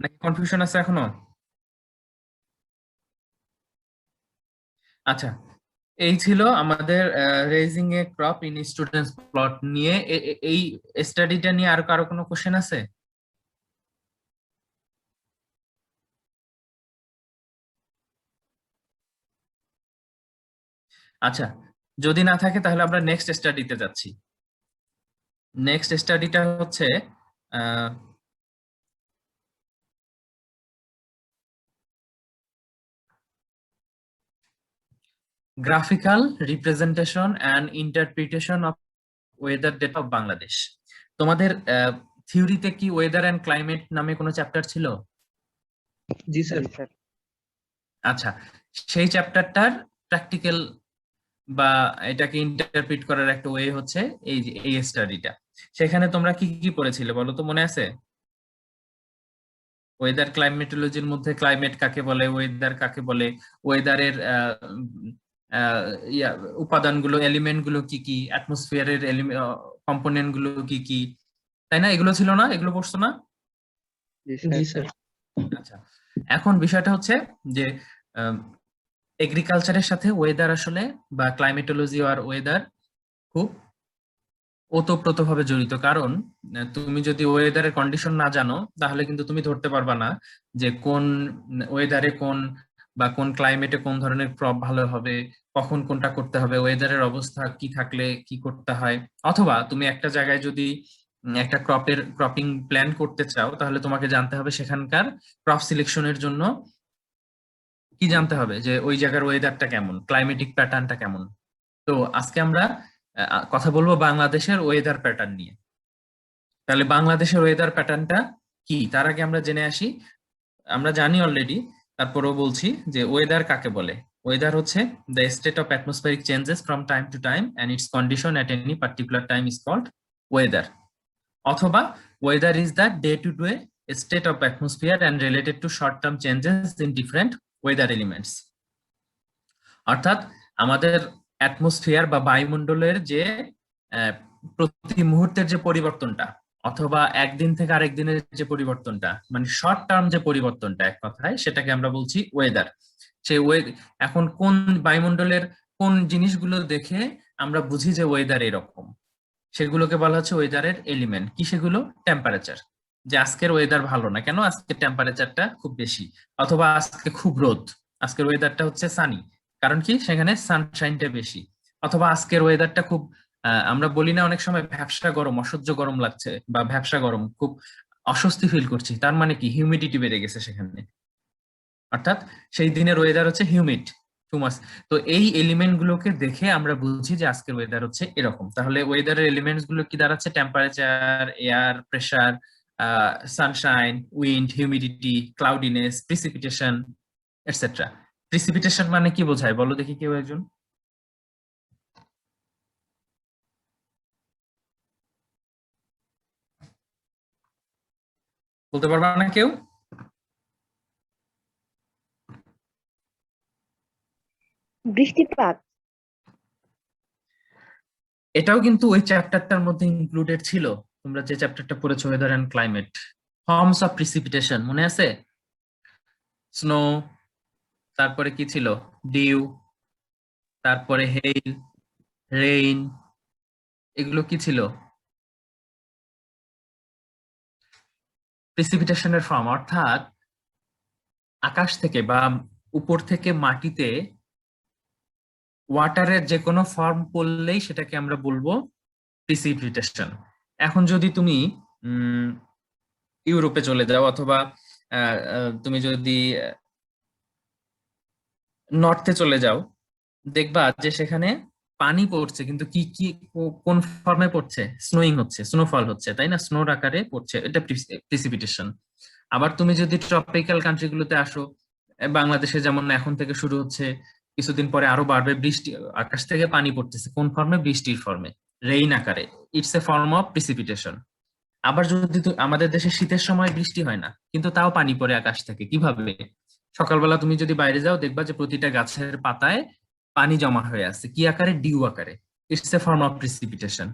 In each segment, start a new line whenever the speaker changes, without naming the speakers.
নাকি কনফিউশন আছে এখনো? আচ্ছা, এই ছিল আমাদের raising A crop in students plot নিয়ে। এই স্টাডিটা নিয়ে আর কারো কোনো কোশ্চেন আছে? আচ্ছা, যদি না থাকে তাহলে আমরা নেক্সট স্টাডিতে যাচ্ছি। নেক্সট স্টাডিটা হচ্ছে graphical representation and interpretation of weather data of Bangladesh. তোমাদের থিওরিতে কি ওয়েদার অ্যান্ড ক্লাইমেট নামে কোনো চ্যাপ্টার ছিল?
জি স্যার।
আচ্ছা, সেই চ্যাপ্টারটার প্র্যাকটিক্যাল বা এটাকে ইন্টারপ্রিট করার একটা ওয়ে হচ্ছে এই যে এই স্টাডিটা। সেখানে তোমরা কি কি পড়েছিলে বলো তো, মনে আছে? ওয়েদার ক্লাইমেটোলজির মধ্যে ক্লাইমেট কাকে বলে, ওয়েদার কাকে বলে, ওয়েদারের উপাদানগুলো, এলিমেন্ট গুলো কি কি, অ্যাটমসফিয়ারের কম্পোনেন্ট গুলো কি কি, তাই না? এগুলো ছিল না? এগুলো পড়ছো না?
জি স্যার।
আচ্ছা, এখন বিষয়টা হচ্ছে যে এগ্রিকালচারের সাথে ওয়েদার আসলে, বা ক্লাইমেটোলজি আর ওয়েদার খুব ওতপ্রোতভাবে জড়িত। কারণ তুমি যদি ওয়েদারের কন্ডিশন না জানো তাহলে কিন্তু তুমি ধরতে পারবা না যে কোন ওয়েদারে কোন বা কোন ক্লাইমেটে কোন ধরনের ক্রপ ভালো হবে, কখন কোনটা করতে হবে, ওয়েদারের অবস্থা কি থাকলে কি করতে হয়। অথবা তুমি একটা জায়গায় যদি একটা ক্রপিং প্ল্যান করতে চাও তাহলে তোমাকে জানতে হবে সেখানকার ক্রপ সিলেকশনের জন্য কি জানতে হবে, যে ওই জায়গার ওয়েদারটা কেমন, ক্লাইমেটিক প্যাটার্নটা কেমন। তো আজকে আমরা কথা বলবো বাংলাদেশের ওয়েদার প্যাটার্ন নিয়ে। তাহলে বাংলাদেশের ওয়েদার প্যাটার্নটা কি তার আগে আমরা জেনে আসি। আমরা জানি অলরেডি, তারপরেও বলছি যে ওয়েদার কাকে বলে। ওয়েদার হচ্ছে the state of atmospheric changes from time to time and its condition at any particular time is called weather. অথবা weather is the day to day state of atmosphere and related to short term changes in different weather elements. অর্থাৎ আমাদের atmosphere বা বায়ুমণ্ডলের যে প্রতি মুহূর্তের যে পরিবর্তনটা, অথবা একদিন থেকে আরেক দিনের যে পরিবর্তনটা, মানে শর্ট টার্ম যে পরিবর্তনটা, এক কথায় সেটাকে আমরা বলছি ওয়েদার। সেই এখন কোন বায়ুমণ্ডলের কোন জিনিসগুলো দেখে আমরা বুঝি যে ওয়েদার এরকম, সেগুলোকে বলা হচ্ছে ওয়েদারের এলিমেন্ট। কি সেগুলো? টেম্পারেচার, যে আজকের ওয়েদার ভালো না কেন, আজকের টেম্পারেচারটা খুব বেশি, অথবা আজকে খুব রোদ, আজকের ওয়েদারটা হচ্ছে সানি, কারণ কি সেখানে সানশাইনটা বেশি। অথবা আজকের ওয়েদারটা খুব আমরা বলি না অনেক সময় ভ্যাপসা গরম, অসহ্য গরম লাগছে, বা ভ্যাপসা গরম, খুব অস্বস্তি ফিল করছি, তার মানে কি হিউমিডিটি বেড়ে গেছে সেখানে, অর্থাৎ সেই দিনের ওয়েদার হচ্ছে হিউমিড, টু মাচ। তো এই এলিমেন্ট গুলোকে দেখে আমরা বুঝি যে আজকের ওয়েদার হচ্ছে এরকম। তাহলে ওয়েদারের এলিমেন্টস গুলো কি দাঁড়াচ্ছে? Temperature, air pressure, sunshine, wind, humidity, cloudiness, precipitation, etcetera. Precipitation মানে কি বোঝায় বলো দেখি কেউ একজন? বলতে পারবা না কেউ?
বৃষ্টিপাত।
এটাও কিন্তু ওই চ্যাপ্টারটার মধ্যে ইনক্লুডেড ছিল। তোমরা যে চ্যাপ্টারটা পড়েছো, weather and climate, forms of precipitation, মনে আছে? স্নো, তারপরে কি ছিল? ডিউ, তারপরে হেইল, রেইন, এগুলো কি ছিল? প্রিসিপিটেশনের ফর্ম। অর্থাৎ আকাশ থেকে বা উপর থেকে মাটিতে ওয়াটারের যে কোনো ফর্ম পড়লেই সেটাকে আমরা বলবো প্রিসিপিটেশন। এখন যদি তুমি ইউরোপে চলে যাও, অথবা তুমি যদি নর্থে চলে যাও, দেখবা যে সেখানে পানি পড়ছে, কিন্তু কি কি কোন ফর্মে পড়ছে? স্নোইং হচ্ছে, স্নোফল হচ্ছে, তাই না? স্নোর আকারে পড়ছে, এটা প্রিসিপিটেশন। আবার তুমি যদি ট্রপিক্যাল কান্ট্রি গুলোতে আসো, বাংলাদেশে যেমন এখন থেকে শুরু হচ্ছে, কিছুদিন পরে আরো বাড়বে, বৃষ্টি, আকাশ থেকে পানি পড়তেছে, কোন ফর্মে? বৃষ্টির ফর্মে, রেইন আকারে। It's a form of precipitation. আবার যদি আমাদের দেশে শীতের সময় বৃষ্টি হয় না, কিন্তু তাও পানি পড়ে আকাশ থেকে, কিভাবে? সকালবেলা তুমি যদি বাইরে যাও দেখবা যে প্রতিটা গাছের পাতায় পানি জমা হয়ে আছে, কি আকারে? ডিউ আকারে। It's a form of precipitation.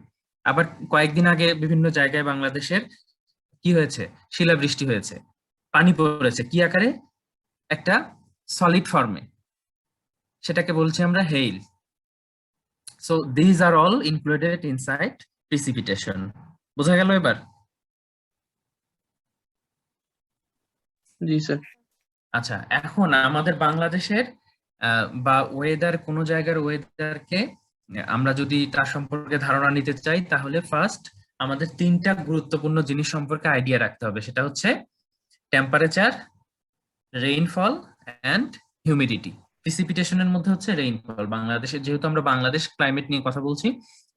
আবার কয়েকদিন আগে বিভিন্ন জায়গায় বাংলাদেশের কি হয়েছে? শিলাবৃষ্টি হয়েছে। পানি পড়েছে কি আকারে, একটা সলিড ফর্মে, সেটাকে বলছি আমরা hail. So these are all included inside precipitation. বোঝা গেল এবার?
জি স্যার।
আচ্ছা, এখন আমাদের বাংলাদেশের বা ওয়েদার, কোন জায়গার ওয়েদারকে আমরা যদি তার সম্পর্কে ধারণা নিতে চাই, তাহলে ফার্স্ট আমাদের তিনটা গুরুত্বপূর্ণ জিনিস সম্পর্কে আইডিয়া রাখতে হবে। সেটা হচ্ছে টেম্পারেচার, রেইনফল অ্যান্ড হিউমিডিটি। প্রিসিপিটেশনের মধ্যে হচ্ছে রেইনফল। বাংলাদেশের, যেহেতু আমরা বাংলাদেশ ক্লাইমেট নিয়ে কথা বলছি,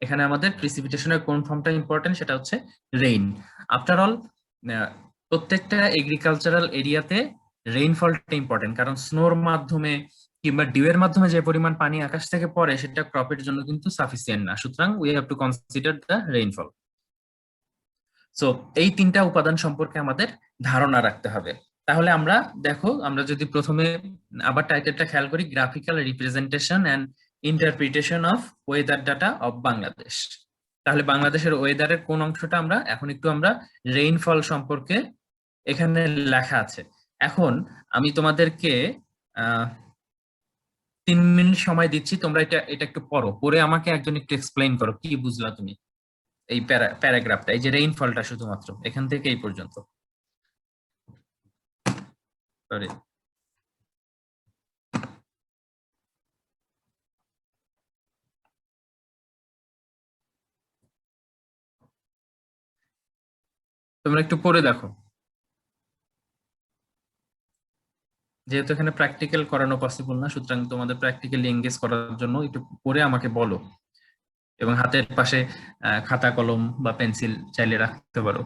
এখানে আমাদের প্রিসিপিটেশনের কোন ফর্মটা ইম্পর্টেন্ট, সেটা হচ্ছে রেইন। আফটার অল, প্রত্যেকটা এগ্রিকালচারাল এরিয়াতে রেইনফলটা ইম্পর্টেন্ট, কারণ স্নোর মাধ্যমে কিংবা ডিউয়ের মাধ্যমে যে পরিমাণ পানি আকাশ থেকে পড়ে, সেটা ক্রপের জন্য কিন্তু সাফিসিয়েন্ট না। সুতরাং we have to consider the rainfall. So এই তিনটা উপাদান সম্পর্কে আমাদের ধারণা রাখতে হবে। তাহলে আমরা, দেখো, আমরা যদি প্রথমে আবার টাইটেলটা খেয়াল করি, graphical representation and interpretation of weather data off Bangladesh, তাহলে বাংলাদেশের ওয়েদারের কোন অংশটা আমরা এখন একটু আমরা রেইনফল সম্পর্কে এখানে লেখা আছে। এখন আমি তোমাদেরকে 3 মিনিট সময় দিচ্ছি, তোমরা এটা এটা একটু পড়ো, পড়ে আমাকে একজন একটু এক্সপ্লেইন করো কি বুঝলা তুমি এই প্যারাগ্রাফটা, এই যে রেইনফলটা শুধুমাত্র এখান থেকে এই পর্যন্ত। সরি। তোমরা একটু পড়ে দেখো, যেহেতু এখানে প্র্যাকটিক্যাল করানো পসিবল না, সুতরাং তোমাদের প্র্যাকটিক্যালি এঙ্গেজ করার জন্য একটু পড়ে আমাকে বলো, এবং হাতের পাশে খাতা কলম বা পেন্সিল চাইলে রাখতে পারো।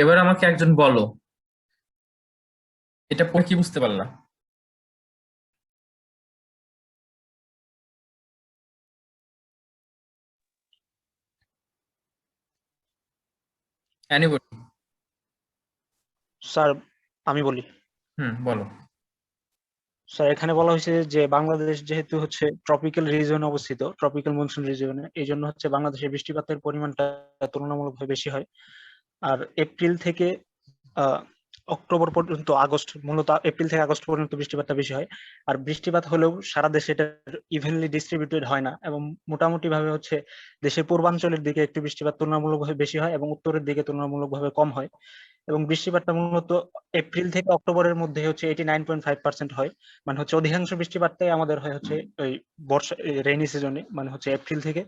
এবার আমাকে একজন বলো, এটা পড়ে কি বুঝতে পারলা? এনিবডি?
স্যার আমি বলি।
বলো।
স্যার এখানে বলা হয়েছে যে বাংলাদেশ যেহেতু হচ্ছে ট্রপিক্যাল রিজিয়নে অবস্থিত, ট্রপিক্যাল মনসুন রিজিয়নে, এই জন্য হচ্ছে বাংলাদেশে বৃষ্টিপাতের পরিমাণটা তুলনামূলকভাবে বেশি হয়। আর এপ্রিল থেকে আহ, অক্টোবর পর্যন্ত, আগস্ট, মূলত এপ্রিল থেকে আগস্ট পর্যন্ত বৃষ্টিপাতটা বেশি হয়। আর বৃষ্টিপাত হলেও সারা দেশে এটা ইভেনলি ডিস্ট্রিবিউটেড হয় না, এবং মোটামুটি ভাবে হচ্ছে দেশের পূর্বাঞ্চলের দিকে একটু বৃষ্টিপাত তুলনামূলকভাবে বেশি হয় এবং উত্তরের দিকে তুলনামূলকভাবে কম হয়। এবং বৃষ্টিপাতটা মূলত এপ্রিল থেকে অক্টোবরের মধ্যে হচ্ছে 89.5% হয়। মানে হচ্ছে অধিকাংশ বৃষ্টিপাতটাই আমাদের হয় হচ্ছে ওই বর্ষা, রেইনি সিজনে, মানে হচ্ছে এপ্রিল থেকে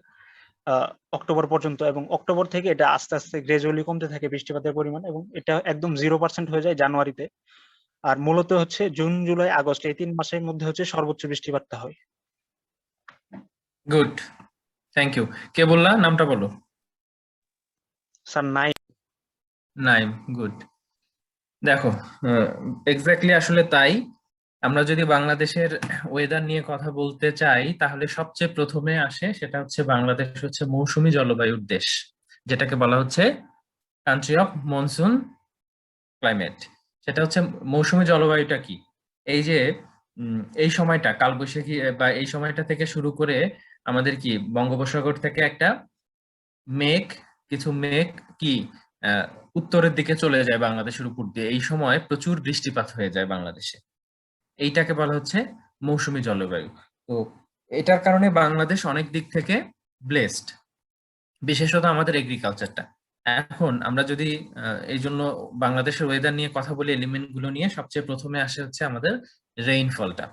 অক্টোবর পর্যন্ত। এবং অক্টোবর থেকে এটা আস্তে আস্তে গ্রাজুয়ালি কমতে থাকে বৃষ্টিপাতের পরিমাণ, এবং এটা একদম 0% হয়ে যায় জানুয়ারিতে। আর মূলত হচ্ছে জুন, জুলাই, আগস্ট এই 3 মাসের মধ্যে হচ্ছে সর্বোচ্চ বৃষ্টিপাতটা হয়।
Good, thank you. কে বললা, নামটা বলো।
স্যার নাই।
নাইম, গুড। দেখো, এক্স্যাক্টলি আসলে তাই। আমরা যদি বাংলাদেশের ওয়েদার নিয়ে কথা বলতে চাই, তাহলে সবচেয়ে প্রথমে আসে সেটা হচ্ছে বাংলাদেশ হচ্ছে মৌসুমী জলবায়ুর দেশ, যেটাকে বলা হচ্ছে কান্ট্রি অফ মনসুন ক্লাইমেট। সেটা হচ্ছে মৌসুমী জলবায়ুটা কি, এই যে এই সময়টা কালবৈশাখী বা এই সময়টা থেকে শুরু করে আমাদের কি বঙ্গোপসাগর থেকে একটা মেঘ, কিছু মেঘ কি আহ, উত্তরের দিকে চলে যায় বাংলাদেশের উপর দিয়ে, এই সময় প্রচুর বৃষ্টিপাত হয়ে যায় বাংলাদেশে। এইটাকে বলা হচ্ছে মৌসুমী জলবায়ু। তো এটার কারণে বাংলাদেশ অনেক দিক থেকে ব্লেসড, বিশেষত আমাদের এগ্রিকালচারটা। এখন আমরা যদি এই জন্য বাংলাদেশের ওয়েদার নিয়ে কথা বলি, এলিমেন্ট গুলো নিয়ে সবচেয়ে প্রথমে আসে হচ্ছে আমাদের রেইনফলটা।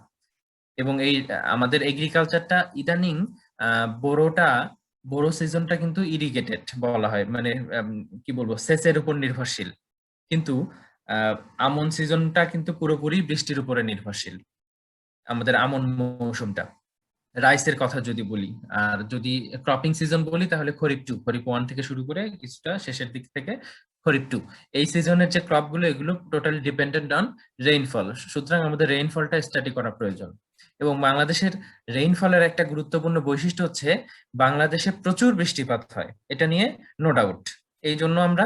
এবং এই আমাদের এগ্রিকালচারটা ইদানিং বোরোটা, বোরো সিজনটা কিন্তু ইরিগেটেড বলা হয়, মানে কি বলবো, সেচের উপর নির্ভরশীল। কিন্তু আহ, আমন সিজনটা কিন্তু পুরোপুরি বৃষ্টির উপরে নির্ভরশীল, আমাদের আমন মৌসুমটা। রাইসের কথা যদি বলি, আর যদি ক্রপিং সিজন বলি, তাহলে খরিফ টু, খরিফ ওয়ান থেকে শুরু করে কিছুটা শেষের দিক থেকে খরিফ টু, এই সিজনের যে ক্রপ গুলো, এগুলো টোটালি ডিপেন্ডেন্ট অন রেইনফল। সুতরাং আমাদের রেইনফলটা স্টাডি করা প্রয়োজন। এবং বাংলাদেশের রেইনফলের একটা গুরুত্বপূর্ণ বৈশিষ্ট্য হচ্ছে বাংলাদেশে প্রচুর বৃষ্টিপাত হয়, এটা নিয়ে নো ডাউট। এই জন্য আমরা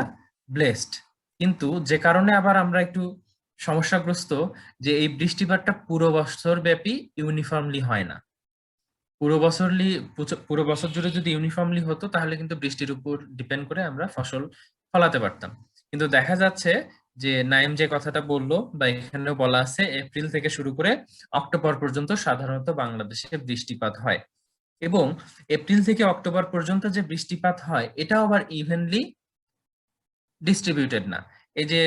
ব্লেসড। কিন্তু যে কারণে আবার আমরা একটু সমস্যাগ্রস্ত, যে এই বৃষ্টিপাতটা পুরো বছর ব্যাপী ইউনিফর্মলি হয় না। পুরো বছর জুড়ে যদি ইউনিফর্মলি হতো, তাহলে কিন্তু বৃষ্টির উপর ডিপেন্ড করে আমরা ফসল ফলাতে পারতাম। কিন্তু দেখা যাচ্ছে যে নাইম যে কথাটা বললো বা এখানেও বলা আছে, এপ্রিল থেকে শুরু করে অক্টোবর পর্যন্ত সাধারণত বাংলাদেশে বৃষ্টিপাত হয়। এবং এপ্রিল থেকে অক্টোবর পর্যন্ত যে বৃষ্টিপাত হয়, এটাও আবার ইভেনলি ডিস্ট্রিবিউটেড না। এই যে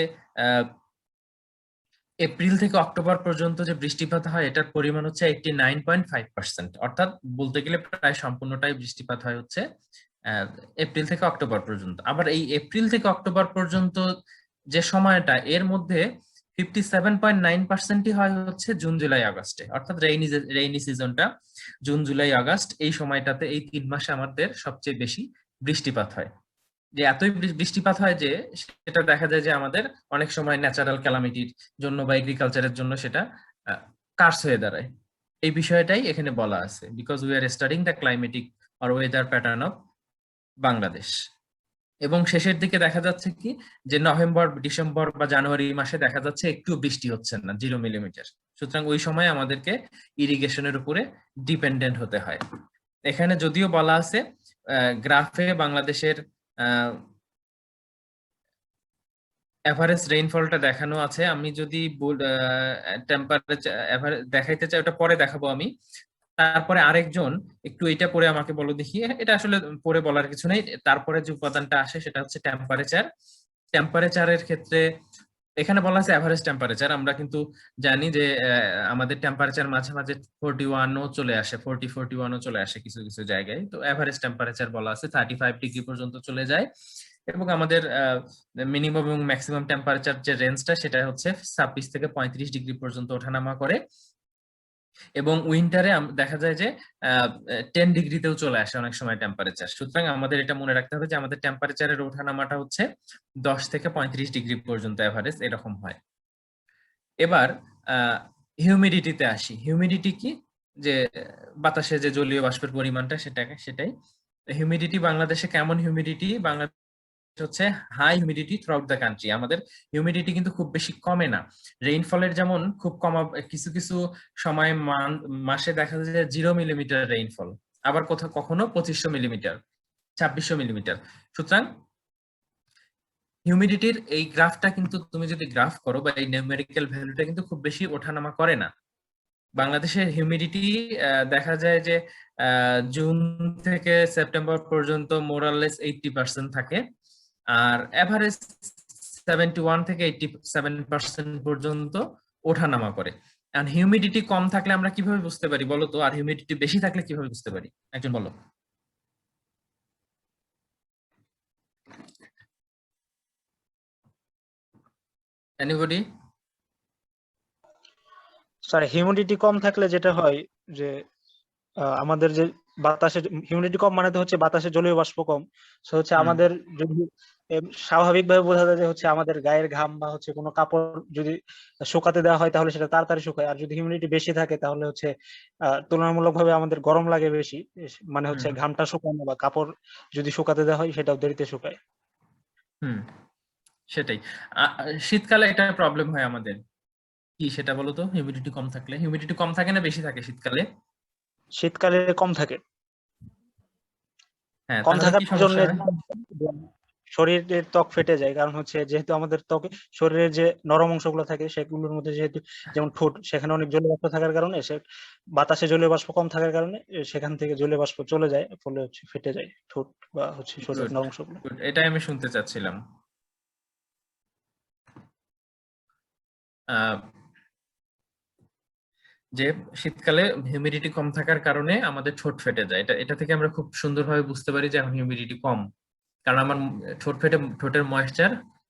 এপ্রিল থেকে অক্টোবর পর্যন্ত যে বৃষ্টিপাত হয়, এটার পরিমাণ হচ্ছে 89.5%, অর্থাৎ বলতে গেলে প্রায় সম্পূর্ণটাই বৃষ্টিপাত হয় হচ্ছে এপ্রিল থেকে অক্টোবর পর্যন্ত। আবার এই এপ্রিল থেকে অক্টোবর পর্যন্ত যে সময়টা, এর মধ্যে 57.9%ই হয় হচ্ছে জুন, জুলাই, আগস্টে, অর্থাৎ রেইনি সিজনটা জুন, জুলাই, আগস্ট, এই সময়টাতে, এই 3 মাসে আমাদের সবচেয়ে বেশি বৃষ্টিপাত হয়। যে এতই বৃষ্টিপাত হয় যে সেটা দেখা যায় যে আমাদের অনেক সময় ন্যাচারাল ক্যালামিটির জন্য বা এগ্রিকালচারের জন্য সেটা কার্স হয়ে দাঁড়ায়। এই বিষয়টাই এখানে বলা আছে, because we are studying the climatic or weather pattern of Bangladesh. এবং শেষের দিকে দেখা যাচ্ছে কি, যে নভেম্বর, ডিসেম্বর বা জানুয়ারি মাসে দেখা যাচ্ছে একটু বৃষ্টি হচ্ছে না, 0 মিলিমিটার। সুতরাং ওই সময় আমাদেরকে ইরিগেশনের উপরে ডিপেন্ডেন্ট হতে হয়। এখানে যদিও বলা আছে গ্রাফে বাংলাদেশের এভারেজ রেইনফলটা দেখানো আছে। আমি যদি টেম্পারেচার দেখাইতে চাই, ওটা পরে দেখাবো আমি। তারপরে আরেকজন একটু এটা পরে আমাকে বলো দেখি, এটা আসলে পরে বলার কিছু নেই। তারপরে যে উপাদানটা আসে সেটা হচ্ছে টেম্পারেচার। টেম্পারেচারের ক্ষেত্রে এখানে বলা আছে এভারেজ টেম্পারেচার। আমরা কিন্তু জানি যে আমাদের টেম্পারেচার মাঝে মাঝে 41ও চলে আসে, 41ও চলে আসে কিছু কিছু জায়গায়। তো এভারেজ টেম্পারেচার বলা আছে 35 ডিগ্রি পর্যন্ত চলে যায়। এবং আমাদের মিনিমাম এবং ম্যাক্সিমাম টেম্পারেচার যে রেঞ্জটা, সেটা হচ্ছে 26 থেকে 35 ডিগ্রি পর্যন্ত ওঠানামা করে। এবং উইন্টারে দেখা যায় যে 10 ডিগ্রিতেও চলে আসে অনেক সময় টেম্পারেচার। সুতরাং আমাদের এটা মনে রাখতে হবে যে আমাদের টেম্পারেচারের ওঠানামাটা হচ্ছে 10 থেকে 35 ডিগ্রি পর্যন্ত এভারেজ এরকম হয়। এবার হিউমিডিটিতে আসি। হিউমিডিটি কি, যে বাতাসে যে জলীয় বাষ্পের পরিমাণটা, সেটাই। হিউমিডিটি বাংলাদেশে কেমন হিউমিডিটি? বাংলাদেশে হচ্ছে high humidity throughout the country. আমাদের হিউমিডিটি কিন্তু খুব বেশি কমে না। রেইনফলের যেমন খুব কম, কিছু কিছু সময় মাসে দেখা যায় যে 0 মিলিমিটার রেইনফল, আবার কোথাও কখনো 2500 মিলিমিটার, 2600 মিলিমিটার। সুতরাং হিউমিডিটির এই গ্রাফটা কিন্তু তুমি যদি গ্রাফ করো বা এই নিউমেরিক্যাল ভ্যালুটা কিন্তু খুব বেশি ওঠানামা করে না। বাংলাদেশের হিউমিডিটি দেখা যায় যে জুন থেকে সেপ্টেম্বর পর্যন্ত মোরাললেস 80% থাকে, আর এভারেজ 71 থেকে 87% পর্যন্ত ওঠানামা করে। আর হিউমিডিটি কম থাকলে আমরা কিভাবে বুঝতে পারি বলো তো, আর হিউমিডিটি বেশি থাকলে কিভাবে বুঝতে পারি, একজন বলো। এনিবডি?
স্যার হিউমিডিটি কম থাকলে যেটা হয় যে আমাদের যে বাতাসে হিউমিডিটি কম মানে তো হচ্ছে বাতাসে জলীয় বাষ্প কম। সো হচ্ছে আমাদের যদি স্বাভাবিকভাবে বোঝা যায় যে হচ্ছে আমাদের গায়ের ঘাম বা হচ্ছে কোনো কাপড় যদি শুকাতে দেওয়া হয় তাহলে সেটা তাড়াতাড়ি শুকায়। আর যদি হিউমিডিটি বেশি থাকে তাহলে হচ্ছে তুলনামূলকভাবে আমাদের গরম লাগে বেশি, মানে হচ্ছে ঘামটা শুকানো বা কাপড় যদি শুকাতে দেওয়া হয় সেটাও দেরিতে শুকায়।
সেটাই। শীতকালে এটা প্রবলেম হয় আমাদের, কি সেটা বলো তো? হিউমিডিটি কম থাকলে, হিউমিডিটি কম থাকে না বেশি থাকে শীতকালে?
শীতকালে কম থাকে।
হ্যাঁ,
কম
তাহলে
থাকার
কি সমস্যা
জন্য
হয়?
শরীরের ত্বক ফেটে যায়, কারণ হচ্ছে যেহেতু আমাদের ত্বকে শরীরের যে নরম অংশগুলো থাকে সেগুলোর মধ্যে যেহেতু যেমন ঠোঁট, সেখানে অনেক জলীয় বাষ্প থাকার কারণে বাতাসে জলীয় বাষ্প কম থাকার কারণে সেখান থেকে জলীয় বাষ্প চলে যায়, ফলে হচ্ছে ফেটে যায় ঠোঁট বা হচ্ছে শরীরের
Good,
নরম অংশগুলো।
good. এটাই আমি শুনতে চাচ্ছিলাম। যে শীতকালে হিউমিডিটি কম থাকার কারণে আমাদের ঠোঁট ফেটে যায়, এটা থেকে আমরা খুব সুন্দরভাবে বুঝতে পারি যে এখন হিউমিডিটি কম, কারণ আমার ঠোঁট ফেটে, ঠোঁটের ময়েশ্চার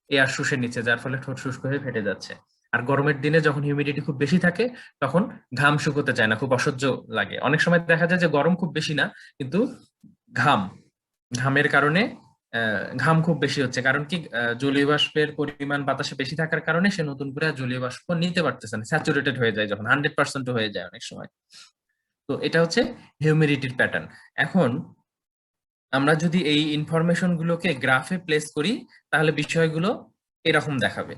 এয়ার শুষে নিচ্ছে, যার ফলে ঠোঁট শুষ্ক হয়ে ফেটে যাচ্ছে। আর গরমের দিনে যখন হিউমিডিটি খুব বেশি থাকে তখন ঘাম শুকোতে চায় না, খুব অসহ্য লাগে। অনেক সময় দেখা যায় যে গরম খুব বেশি না, কিন্তু ঘামের কারণে ঘাম খুব বেশি হচ্ছে, কারণ কি জলীয় বাষ্পের পরিমাণ বাতাসে বেশি থাকার কারণে সে নতুন করে জলীয় বাষ্প নিতে পারতেছে না, স্যাচুরেটেড হয়ে যায় যখন 100% হয়ে যায় অনেক সময়। তো এটা হচ্ছে হিউমিডিটির প্যাটার্ন। এখন আমরা যদি এই ইনফরমেশন গুলোকে গ্রাফে প্লেস করি তাহলে বিষয়গুলো এরকম দেখাবে।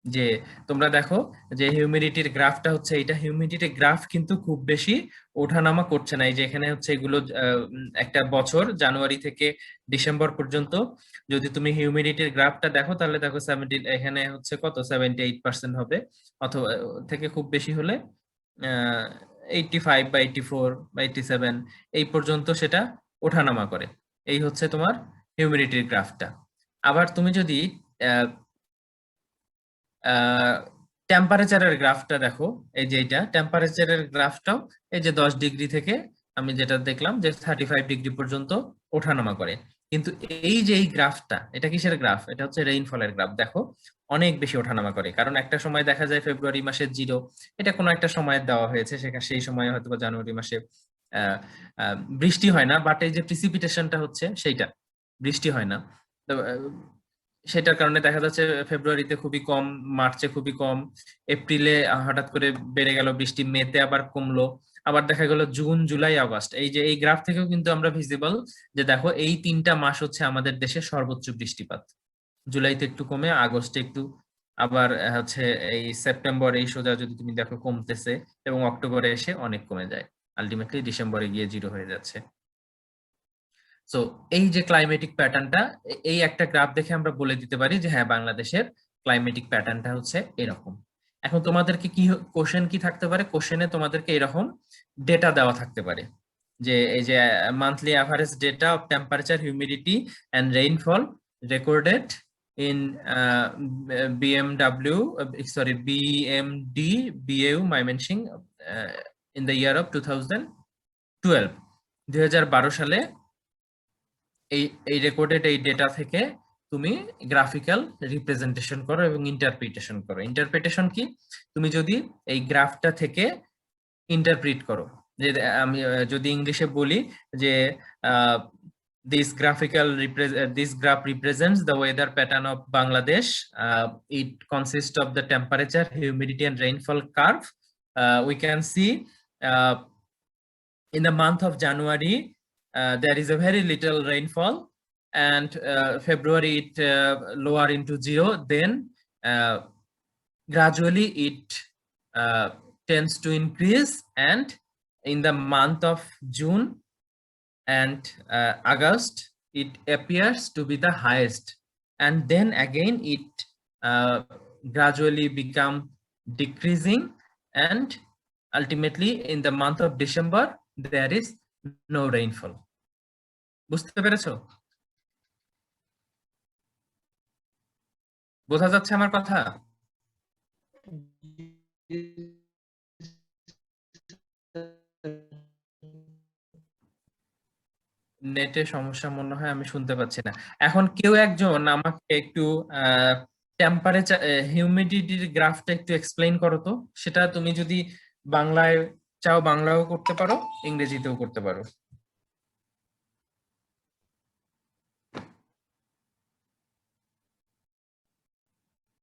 যে তোমরা দেখো যে হিউমিডিটির গ্রাফটা হচ্ছে এটা, হিউমিডিটির গ্রাফ কিন্তু খুব বেশি ওঠানামা করছে না। এই যে এখানে হচ্ছে এগুলো একটা বছর জানুয়ারি থেকে ডিসেম্বর পর্যন্ত যদি তুমি হিউমিডিটির গ্রাফটা দেখো তাহলে দেখো 70, এখানে হচ্ছে কত 78% হবে, অথবা থেকে খুব বেশি হলে 85 বা 84 বা 87 এই পর্যন্ত সেটা ওঠানামা করে। এই হচ্ছে তোমার হিউমিডিটির গ্রাফটা। আবার তুমি যদি টেম্পারেচারের গ্রাফটা দেখো, এই যে এটা টেম্পারেচারের গ্রাফটাও এই যে 10 ডিগ্রি থেকে আমি যেটা দেখলাম যে 35 ডিগ্রি পর্যন্ত ওঠানামা করে। কিন্তু এই যে এই গ্রাফটা, এটা কিসের গ্রাফ? এটা হচ্ছে রেইনফলের গ্রাফ। দেখো অনেক বেশি ওঠানামা করে, কারণ একটা সময় দেখা যায় ফেব্রুয়ারি মাসে 0, এটা কোনো একটা সময় দেওয়া হয়েছে, সেখানে সেই সময় হয়তো বা জানুয়ারি মাসে বৃষ্টি হয় না, বাট এই যে প্রিসিপিটেশনটা হচ্ছে সেইটা বৃষ্টি হয় না। তো সেটার কারণে দেখা যাচ্ছে ফেব্রুয়ারিতে খুবই কম, মার্চে খুবই কম, এপ্রিলে হঠাৎ করে বেড়ে গেল বৃষ্টি, মেতে আবার কমলো, আবার দেখা গেল জুন জুলাই আগস্ট। এই যে এই গ্রাফ থেকেও কিন্তু আমরা ভিজিবল যে দেখো এই 3টা মাস হচ্ছে আমাদের দেশে সর্বোচ্চ বৃষ্টিপাত। জুলাইতে একটু কমে, আগস্টে একটু, আবার হচ্ছে এই সেপ্টেম্বর এই সোজা যদি তুমি দেখো কমতেছে, এবং অক্টোবরে এসে অনেক কমে যায়, আলটিমেটলি ডিসেম্বরে গিয়ে 0 হয়ে যাচ্ছে। সো এই যে ক্লাইমেটিক প্যাটার্নটা, এই একটা গ্রাফ দেখে আমরা বলে দিতে পারি যে হ্যাঁ বাংলাদেশের ক্লাইমেটিক প্যাটার্নটা হচ্ছে এরকম। এখন তোমাদেরকে কি কোশ্চেন কি থাকতে পারে? কোশ্চেনে তোমাদেরকে এরকম ডেটা দেওয়া থাকতে পারে যে এই যে monthly average data of temperature, humidity and rainfall recorded in BMD BAU Mymensingh in the year of 2012, 2012 সালে এই এই রেকর্ডেড এই ডেটা থেকে তুমি গ্রাফিক্যাল রিপ্রেজেন্টেশন করো এবং ইন্টারপ্রিটেশন করো। ইন্টারপ্রিটেশন কি? তুমি যদি এই গ্রাফটা থেকে ইন্টারপ্রিট করো, যে আমি যদি ইংলিশে বলি যে this graph represents the weather pattern of Bangladesh. It consists of the temperature, humidity and rainfall curve. We can see in the month of January there is a very little rainfall, and February it lower into 0, then gradually it tends to increase, and in the month of June and August it appears to be the highest, and then again it gradually become decreasing, and ultimately in the month of December there is no rainfall. বুঝতে পেরেছো? বোঝা যাচ্ছে আমার কথা? নেটে সমস্যা মনে হয়, আমি শুনতে পাচ্ছি না। এখন কেউ একজন আমাকে একটু টেম্পারেচার হিউমিডিটির গ্রাফটা একটু এক্সপ্লেইন করো তো। সেটা তুমি যদি বাংলায় চাও বাংলাও করতে পারো, ইংরেজিতেও করতে পারো।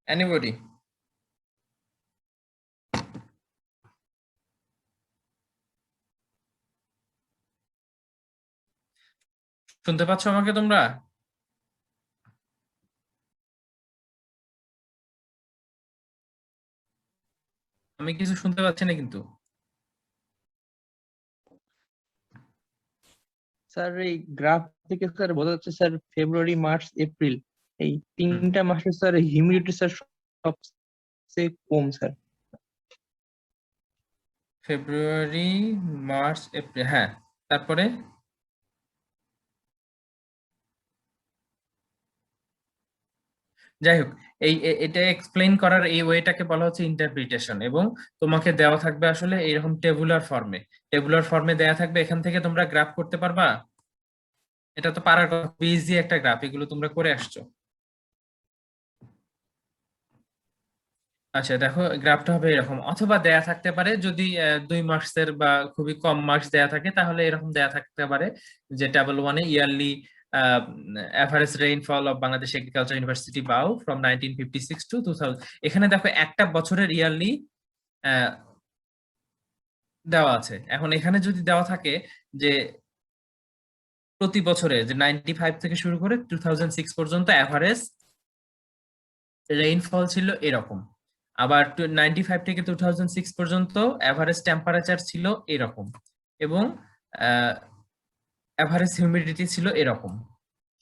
এনিবডি? শুনতে পাচ্ছ আমাকে তোমরা? আমি কিছু শুনতে পাচ্ছি না কিন্তু।
স্যার এই গ্রাফ থেকে স্যার বোঝা যাচ্ছে স্যার ফেব্রুয়ারি, মার্চ, এপ্রিল এই তিনটা মাসে স্যার হিউমিডিটি স্যার সবচেয়ে কম স্যার।
ফেব্রুয়ারি, মার্চ, এপ্রিল, হ্যাঁ। তারপরে যাই হোক, এটা এক্সপ্লেইন করার এই ওয়েটাকে বলা হচ্ছে ইন্টারপ্রিটেশন, এবং তোমাকে দেওয়া থাকবে আসলে এইরকম টেবুলার ফর্মে। টেবুলার ফর্মে দেওয়া থাকবে, এখান থেকে তোমরা গ্রাফ করতে পারবা। এটা তো পারার কথা, ইজি একটা গ্রাফ, এগুলো তোমরা করে আসছো। আচ্ছা দেখো, গ্রাফটা হবে এরকম, অথবা দেয়া থাকতে পারে যদি 2 মার্কসের বা খুবই কম মার্কস দেয়া থাকে তাহলে এরকম দেয়া থাকতে পারে যে table 1 A yearly average rainfall of Bangladesh agriculture university বাউ ফ্রম 1956 টু 2000। এখানে দেখো একটা বছরের ইয়ারলি দেওয়া আছে। এখন এখানে যদি দেওয়া থাকে যে প্রতি বছরে যে 95 থেকে শুরু করে 2006 পর্যন্ত অ্যাভারেজ রেইনফল ছিল এরকম, আবার 95 থেকে 2006 পর্যন্ত এভারেজ টেম্পারেচার ছিল এরকম, এবং এভারেজ হিউমিডিটি ছিল এরকম।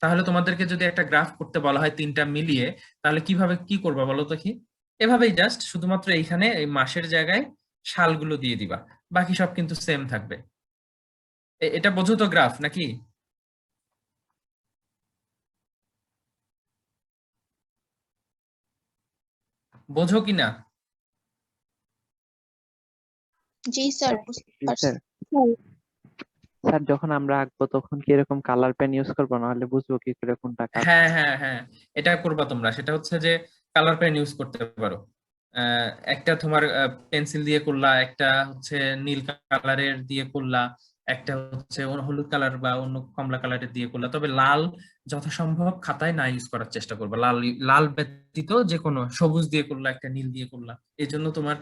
তাহলে তোমাদেরকে যদি একটা গ্রাফ করতে বলা হয় তিনটা মিলিয়ে, তাহলে কিভাবে কি করবা বলো তো? কি এভাবেই জাস্ট শুধুমাত্র এইখানে এই মাসের জায়গায় সালগুলো দিয়ে দিবা, বাকি সব কিন্তু সেম থাকবে। এটা বোঝো তো গ্রাফ নাকি? বোঝো কিনা?
জি স্যার, বুঝতে পারছি।
স্যার স্যার যখন আমরা আঁকবো তখন কি এরকম কালার পেন ইউজ করবো, নাহলে বুঝবো কি করে কোনটা কাজ?
হ্যাঁ হ্যাঁ হ্যাঁ, এটা করবা তোমরা। সেটা হচ্ছে যে কালার পেন ইউজ করতে পারো। একটা তোমার পেন্সিল দিয়ে করলা, একটা হচ্ছে নীল কালারের দিয়ে করলা, একটা হচ্ছে হলুদ কালার বা অন্য কমলা কালারের দিয়ে করলা। তবে লাল যথাসম্ভব খাতায় না ইউজ করার চেষ্টা করবা। লাল লাল ব্যতীত যে কোনো সবুজ দিয়ে করলা, একটা নীল দিয়ে করলা, এই জন্য তোমার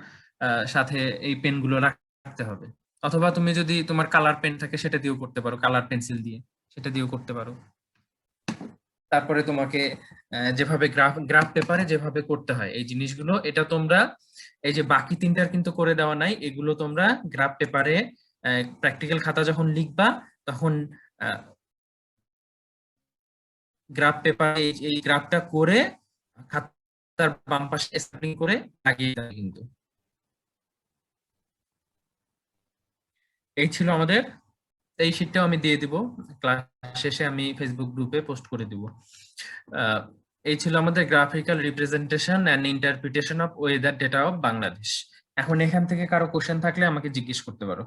সাথে এই পেনগুলো রাখতে হবে। অথবা তুমি যদি তোমার কালার পেন থাকে সেটা দিয়েও করতে পারো, কালার পেন্সিল দিয়ে সেটা দিয়েও করতে পারো। তারপরে তোমাকে যেভাবে গ্রাফ গ্রাফ পেপারে যেভাবে করতে হয় এই জিনিসগুলো, এটা তোমরা এই যে বাকি তিনটার কিন্তু করে দেওয়া নাই, এগুলো তোমরা গ্রাফ পেপারে প্র্যাকটিক্যাল খাতা যখন লিখবা তখন গ্রাফ পেপারে এই গ্রাফটা করে খাতার বাম পাশে স্ট্যাপলিং করে লাগিয়ে দেবে কিন্তু। এই ছিল আমাদের, এই শীটটাও আমি দিয়ে দিব ক্লাস শেষে, আমি ফেসবুক গ্রুপে পোস্ট করে দিব। এই ছিল আমাদের graphical representation and interpretation of weather data of Bangladesh. এখন এখান থেকে কারো কোশ্চেন থাকলে আমাকে জিজ্ঞেস করতে পারো।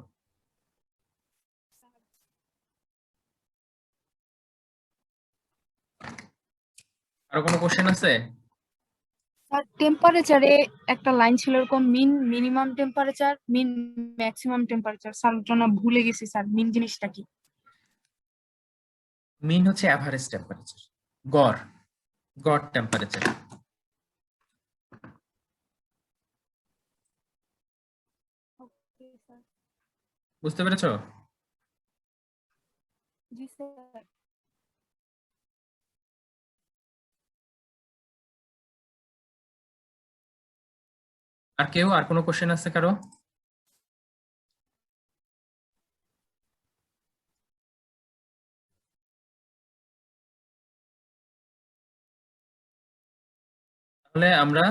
আরো কোনো কোশ্চেন আছে?
স্যার টেম্পারেচারে একটা লাইন ছিল এরকম, মিন মিনিমাম টেম্পারেচার, মিন ম্যাক্সিমাম টেম্পারেচার। স্যার জন্য ভুলে গেছি স্যার, মিন জিনিসটা কি?
মিন হচ্ছে অ্যাভারেজ টেম্পারেচার, গড়, গড় টেম্পারেচার। বুঝতে পেরেছো?
জি স্যার।
আর কেউ আর কোনো কোশ্চেন আছে কারো? তাহলে আমরা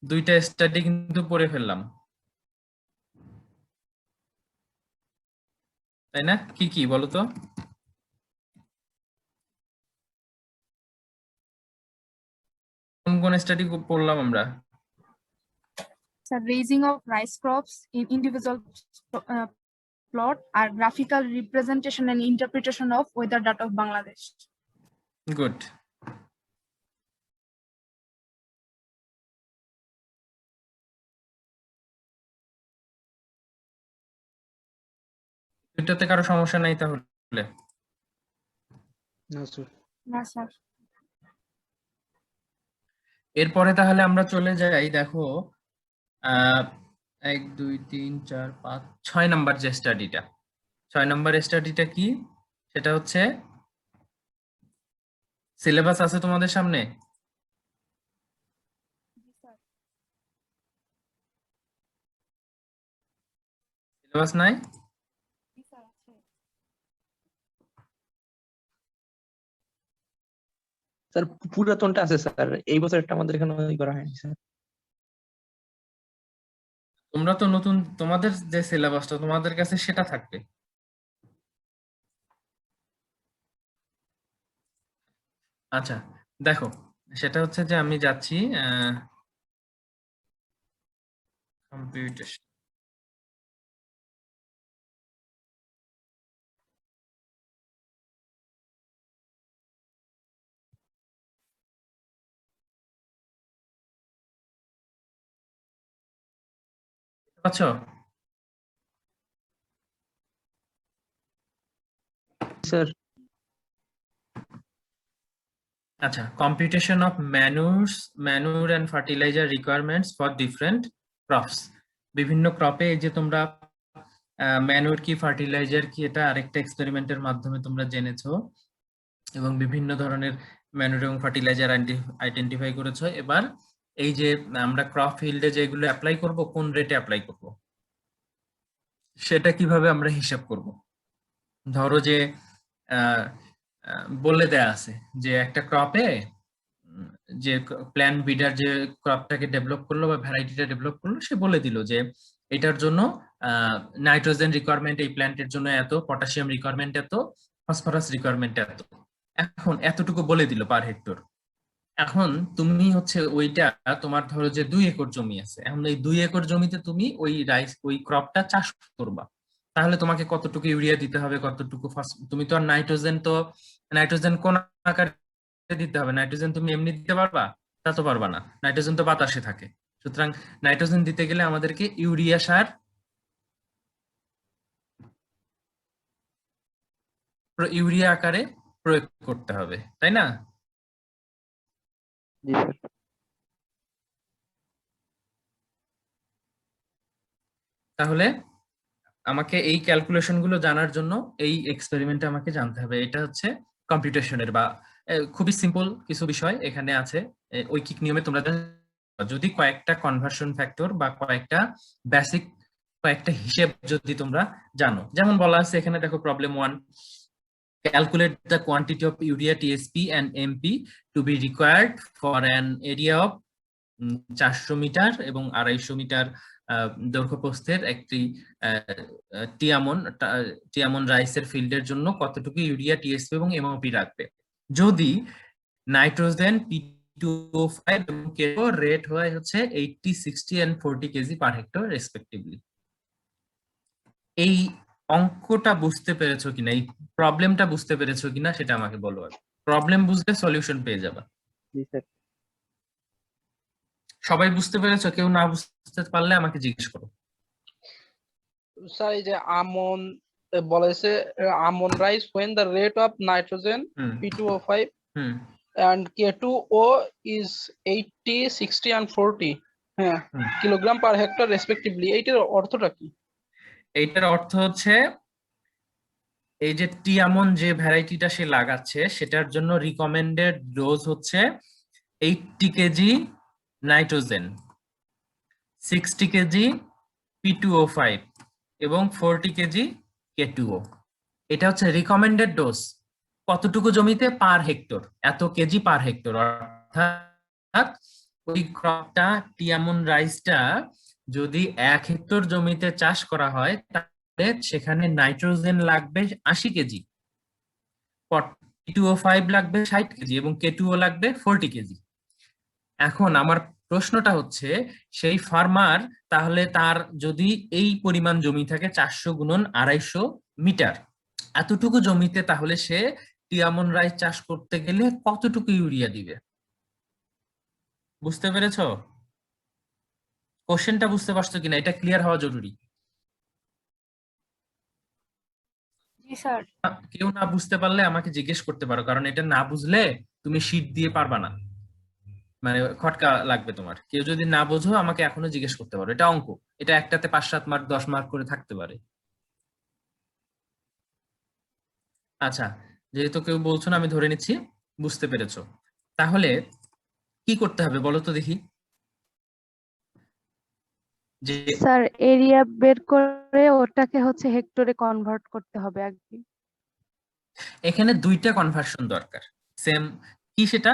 দুইটা স্টাডি কিন্তু পড়ে ফেললাম, তাই না? কি কি বলো তো? কোন কোন স্টাডি পড়লাম আমরা?
Sir, raising of rice crops in individual plot are graphical representation and interpretation of weather data of Bangladesh.
Good. দুইটাতে কারো সমস্যা নাই তাহলে?
না স্যার।
না স্যার।
এরপরে তাহলে আমরা চলে যাই, দেখো 1 2 3 4 5 6 নাম্বার যে স্টাডিটা, 6 নাম্বার স্টাডিটা কি? সেটা হচ্ছে সিলেবাস আছে তোমাদের সামনে? সিলেবাস নাই?
স্যার পুরাতনটা আছে স্যার, এই বছরটা আমাদের এখানে করা হয়নি স্যার।
তোমরা তো নতুন, তোমাদের যে সিলেবাসটা তোমাদের কাছে সেটা থাকবে। আচ্ছা দেখো, সেটা হচ্ছে যে আমি যাচ্ছি কম্পিউটেশন। পাচ্ছ?
স্যার
আচ্ছা, computation of manure and fertiliser requirements for different crops. বিভিন্ন ক্রপে এই যে তোমরা ম্যানুর কি ফার্টিলাইজার কি এটা আরেকটা এক্সপেরিমেন্টের মাধ্যমে তোমরা জেনেছো, এবং বিভিন্ন ধরনের ম্যানুর এবং ফার্টিলাইজার আইডেন্টিফাই করেছো। এবার এই যে আমরা ক্রপ ফিল্ডে যেগুলো অ্যাপ্লাই করব, কোন রেটে অ্যাপ্লাই করব সেটা কিভাবে আমরা হিসাব করব। ধরো যে বলে দেয়া আছে যে একটা ক্রপে যে প্ল্যান্ট ব্রিডার যে ক্রপটাকে ডেভেলপ করলো বা ভ্যারাইটিটা ডেভেলপ করলো, সে বলে দিল যে এটার জন্য নাইট্রোজেন রিকোয়ারমেন্ট এই প্ল্যান্টের জন্য এত, পটাশিয়াম রিকোয়ারমেন্ট এত, ফসফরাস রিকোয়ারমেন্ট এত। এখন এতটুকু বলে দিল পার হেক্টর। এখন তুমি হচ্ছে ওইটা, তোমার ধরো যে 2 একর জমি আছে, এখন এই 2 একর জমিতে তুমি ওই ক্রপটা চাষ করবা, তাহলে তোমাকে কতটুকু ইউরিয়া দিতে হবে, কতটুকু তুমি তো আর নাইট্রোজেন কোন আকারে দিতে হবে? নাইট্রোজেন তুমি এমনি দিতে পারবা? তা তো পারবা না, নাইট্রোজেন তো বাতাসে থাকে। সুতরাং নাইট্রোজেন দিতে গেলে আমাদেরকে ইউরিয়া সার ইউরিয়া আকারে প্রয়োগ করতে হবে, তাই না?
জি স্যার।
তাহলে আমাকে এই ক্যালকুলেশন গুলো জানার জন্য এই এক্সপেরিমেন্টটা আমাকে জানতে হবে। এটা হচ্ছে কম্পিউটেশনের বা খুবই সিম্পল কিছু বিষয় এখানে আছে। ঐকিক নিয়মে তোমরা যদি কয়েকটা কনভার্সন ফ্যাক্টর বা কয়েকটা হিসেব যদি তোমরা জানো, যেমন বলা আছে এখানে দেখো problem 1, calculate the quantity of urea TSP and MP to be required for an area of 400 metre এবং 250 মিটার দৈর্ঘ্যপ্রস্থের একটি টিয়ামন রাইসের ফিল্ডের জন্য কতটুকু ইউরিয়া টিএসপি এবং এমওপি রাখবে যদি নাইট্রোজেন P2O5 এবং কেও রেট হয় হচ্ছে 80, 60 and 40 KG per hectare respectively. এই অঙ্কটা বুঝতে পেরেছো কিনা, এই প্রবলেমটা বুঝতে পেরেছো কিনা সেটা আমাকে বলো। প্রবলেম বুঝলে সলিউশন পেয়ে যাবে।
জি স্যার।
সবাই বুঝতে পেরেছো? কেউ না বুঝতে পারলে আমাকে জিজ্ঞেস করো।
স্যার এই যে আমন বলেছে আমন rice when the rate of nitrogen P2O5 and K2O is 80, 60 and 40 হ্যাঁ কিলোগ্রাম পার হেক্টর রেসপেক্টিভলি, এইটার অর্থটা কি?
এইটার অর্থ হচ্ছে এই যে টিয়ামন যে ভ্যারাইটিটা সে লাগাচ্ছে সেটার জন্য রিকমেন্ডেড ডোজ হচ্ছে 80 কেজি নাইট্রোজেন। 60 কেজি P2O5 এবং 40 কেজি K2O। এটা হচ্ছে রিকমেন্ডেড ডোজ কতটুকু জমিতে পার হেক্টর, এত কেজি পার হেক্টর। অর্থাৎ ওই ক্রপটা টিয়ামন রাইসটা যদি 1 হেক্টর জমিতে চাষ করা হয় তাহলে সেখানে নাইট্রোজেন লাগবে 80 কেজি, P2O5 লাগবে 60 কেজি এবং K2O লাগবে 40 কেজি। এখন আমার প্রশ্নটা হচ্ছে সেই ফার্মার তাহলে তার যদি এই পরিমাণ জমি থাকে 400 গুণন 250 মিটার, এতটুকু জমিতে তাহলে সে টিয়ামন রাইস চাষ করতে গেলে কতটুকু ইউরিয়া দিবে? বুঝতে পেরেছো? কোশ্চেনটা বুঝতে পারছো কিনা, এটা ক্লিয়ার হওয়া জরুরি।
জি স্যার।
কেউ না বুঝতে পারলে আমাকে জিজ্ঞেস করতে পারো, কারণ এটা না বুঝলে তুমি শীট দিয়ে পারবা না, মানে খটকা লাগবে তোমার। কেউ যদি না বোঝো আমাকে এখনো জিজ্ঞেস করতে পারো, এটা অঙ্ক, এটা একটাতে 5-7 মার্ক 10 মার্ক করে থাকতে পারে। আচ্ছা, যেহেতু কেউ বলছো না আমি ধরে নিচ্ছি বুঝতে পেরেছো। তাহলে কি করতে হবে বলো তো দেখি। যে
স্যার এরিয়া বের করে ওটাকে হচ্ছে হেক্টরে কনভার্ট করতে হবে আগে।
এখানে দুইটা কনভার্সন দরকার সেম। কি সেটা?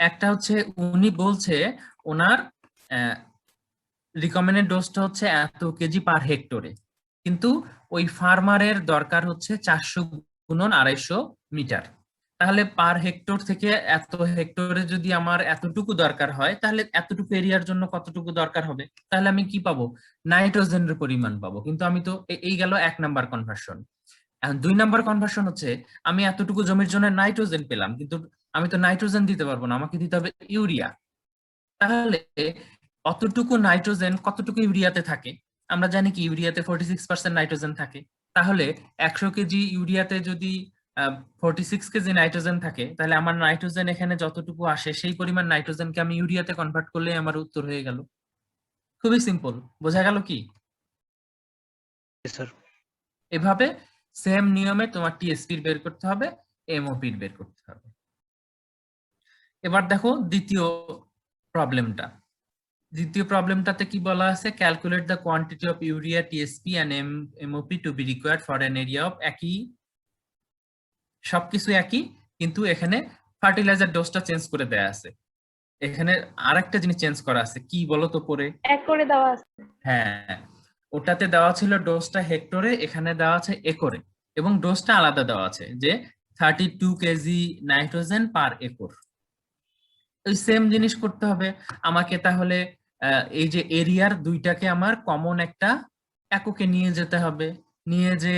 একটা হচ্ছে উনি বলছে ওনার রিকমেন্ডেড ডোজটা হচ্ছে এত কেজি পার হেক্টরে, কিন্তু ওই ফার্মারের দরকার হচ্ছে 400 গুণন 250 মিটার। তাহলে পার হেক্টর থেকে এত হেক্টরে যদি আমার এতটুকু দরকার হয় তাহলে এতটুকু এরিয়ার জন্য কতটুকু দরকার হবে? তাহলে আমি কি পাবো? নাইট্রোজেনের পরিমাণ পাবো। কিন্তু আমি তো এই গেল 1 নাম্বার কনভার্সন। এখন 2 নাম্বার কনভার্সন হচ্ছে আমি এতটুকু জমির জন্য নাইট্রোজেন পেলাম, কিন্তু আমি তো নাইট্রোজেন দিতে পারবো না, আমাকে দিতে হবে ইউরিয়া। তাহলে অতটুকু নাইট্রোজেন কতটুকু ইউরিয়াতে থাকে? আমরা জানি কি ইউরিয়াতে 46% নাইট্রোজেন থাকে। তাহলে 100 কেজি ইউরিয়াতে যদি 46 কেজি নাইট্রোজেন থাকে, তাহলে আমার নাইট্রোজেন এখানে যতটুকু আসে সেই পরিমাণ নাইট্রোজেনকে আমি ইউরিয়াতে কনভার্ট করলে আমার উত্তর হয়ে গেল। খুবই সিম্পল, বোঝা গেল কি?
স্যার
এভাবে সেম নিয়মে তোমার টিএসপি বের করতে হবে, এমওপি বের করতে হবে। এবার দেখো দ্বিতীয় প্রবলেমটা। দ্বিতীয় প্রবলেমটাতে কি বলা আছে? Calculate the quantity of urea, TSP and MOP to be required for an area of, একই সবকিছু একই, কিন্তু এখানে ফার্টিলাইজার ডোজটা চেঞ্জ করে দেয়া আছে। এখানে আরেকটা জিনিস চেঞ্জ করা আছে, কি বলো তো পরে?
এক করে দেওয়া আছে।
হ্যাঁ, ওটাতে দেওয়া ছিল ডোজটা হেক্টরে, এখানে দেওয়া আছে একরে, এবং ডোজটা আলাদা দেওয়া আছে যে 32 কেজি নাইট্রোজেন পার একর। ওই সেম জিনিস করতে হবে আমাকে। তাহলে এই যে এরিয়ার দুইটাকে আমার কমন একটা এককে নিয়ে যেতে হবে। নিয়ে যে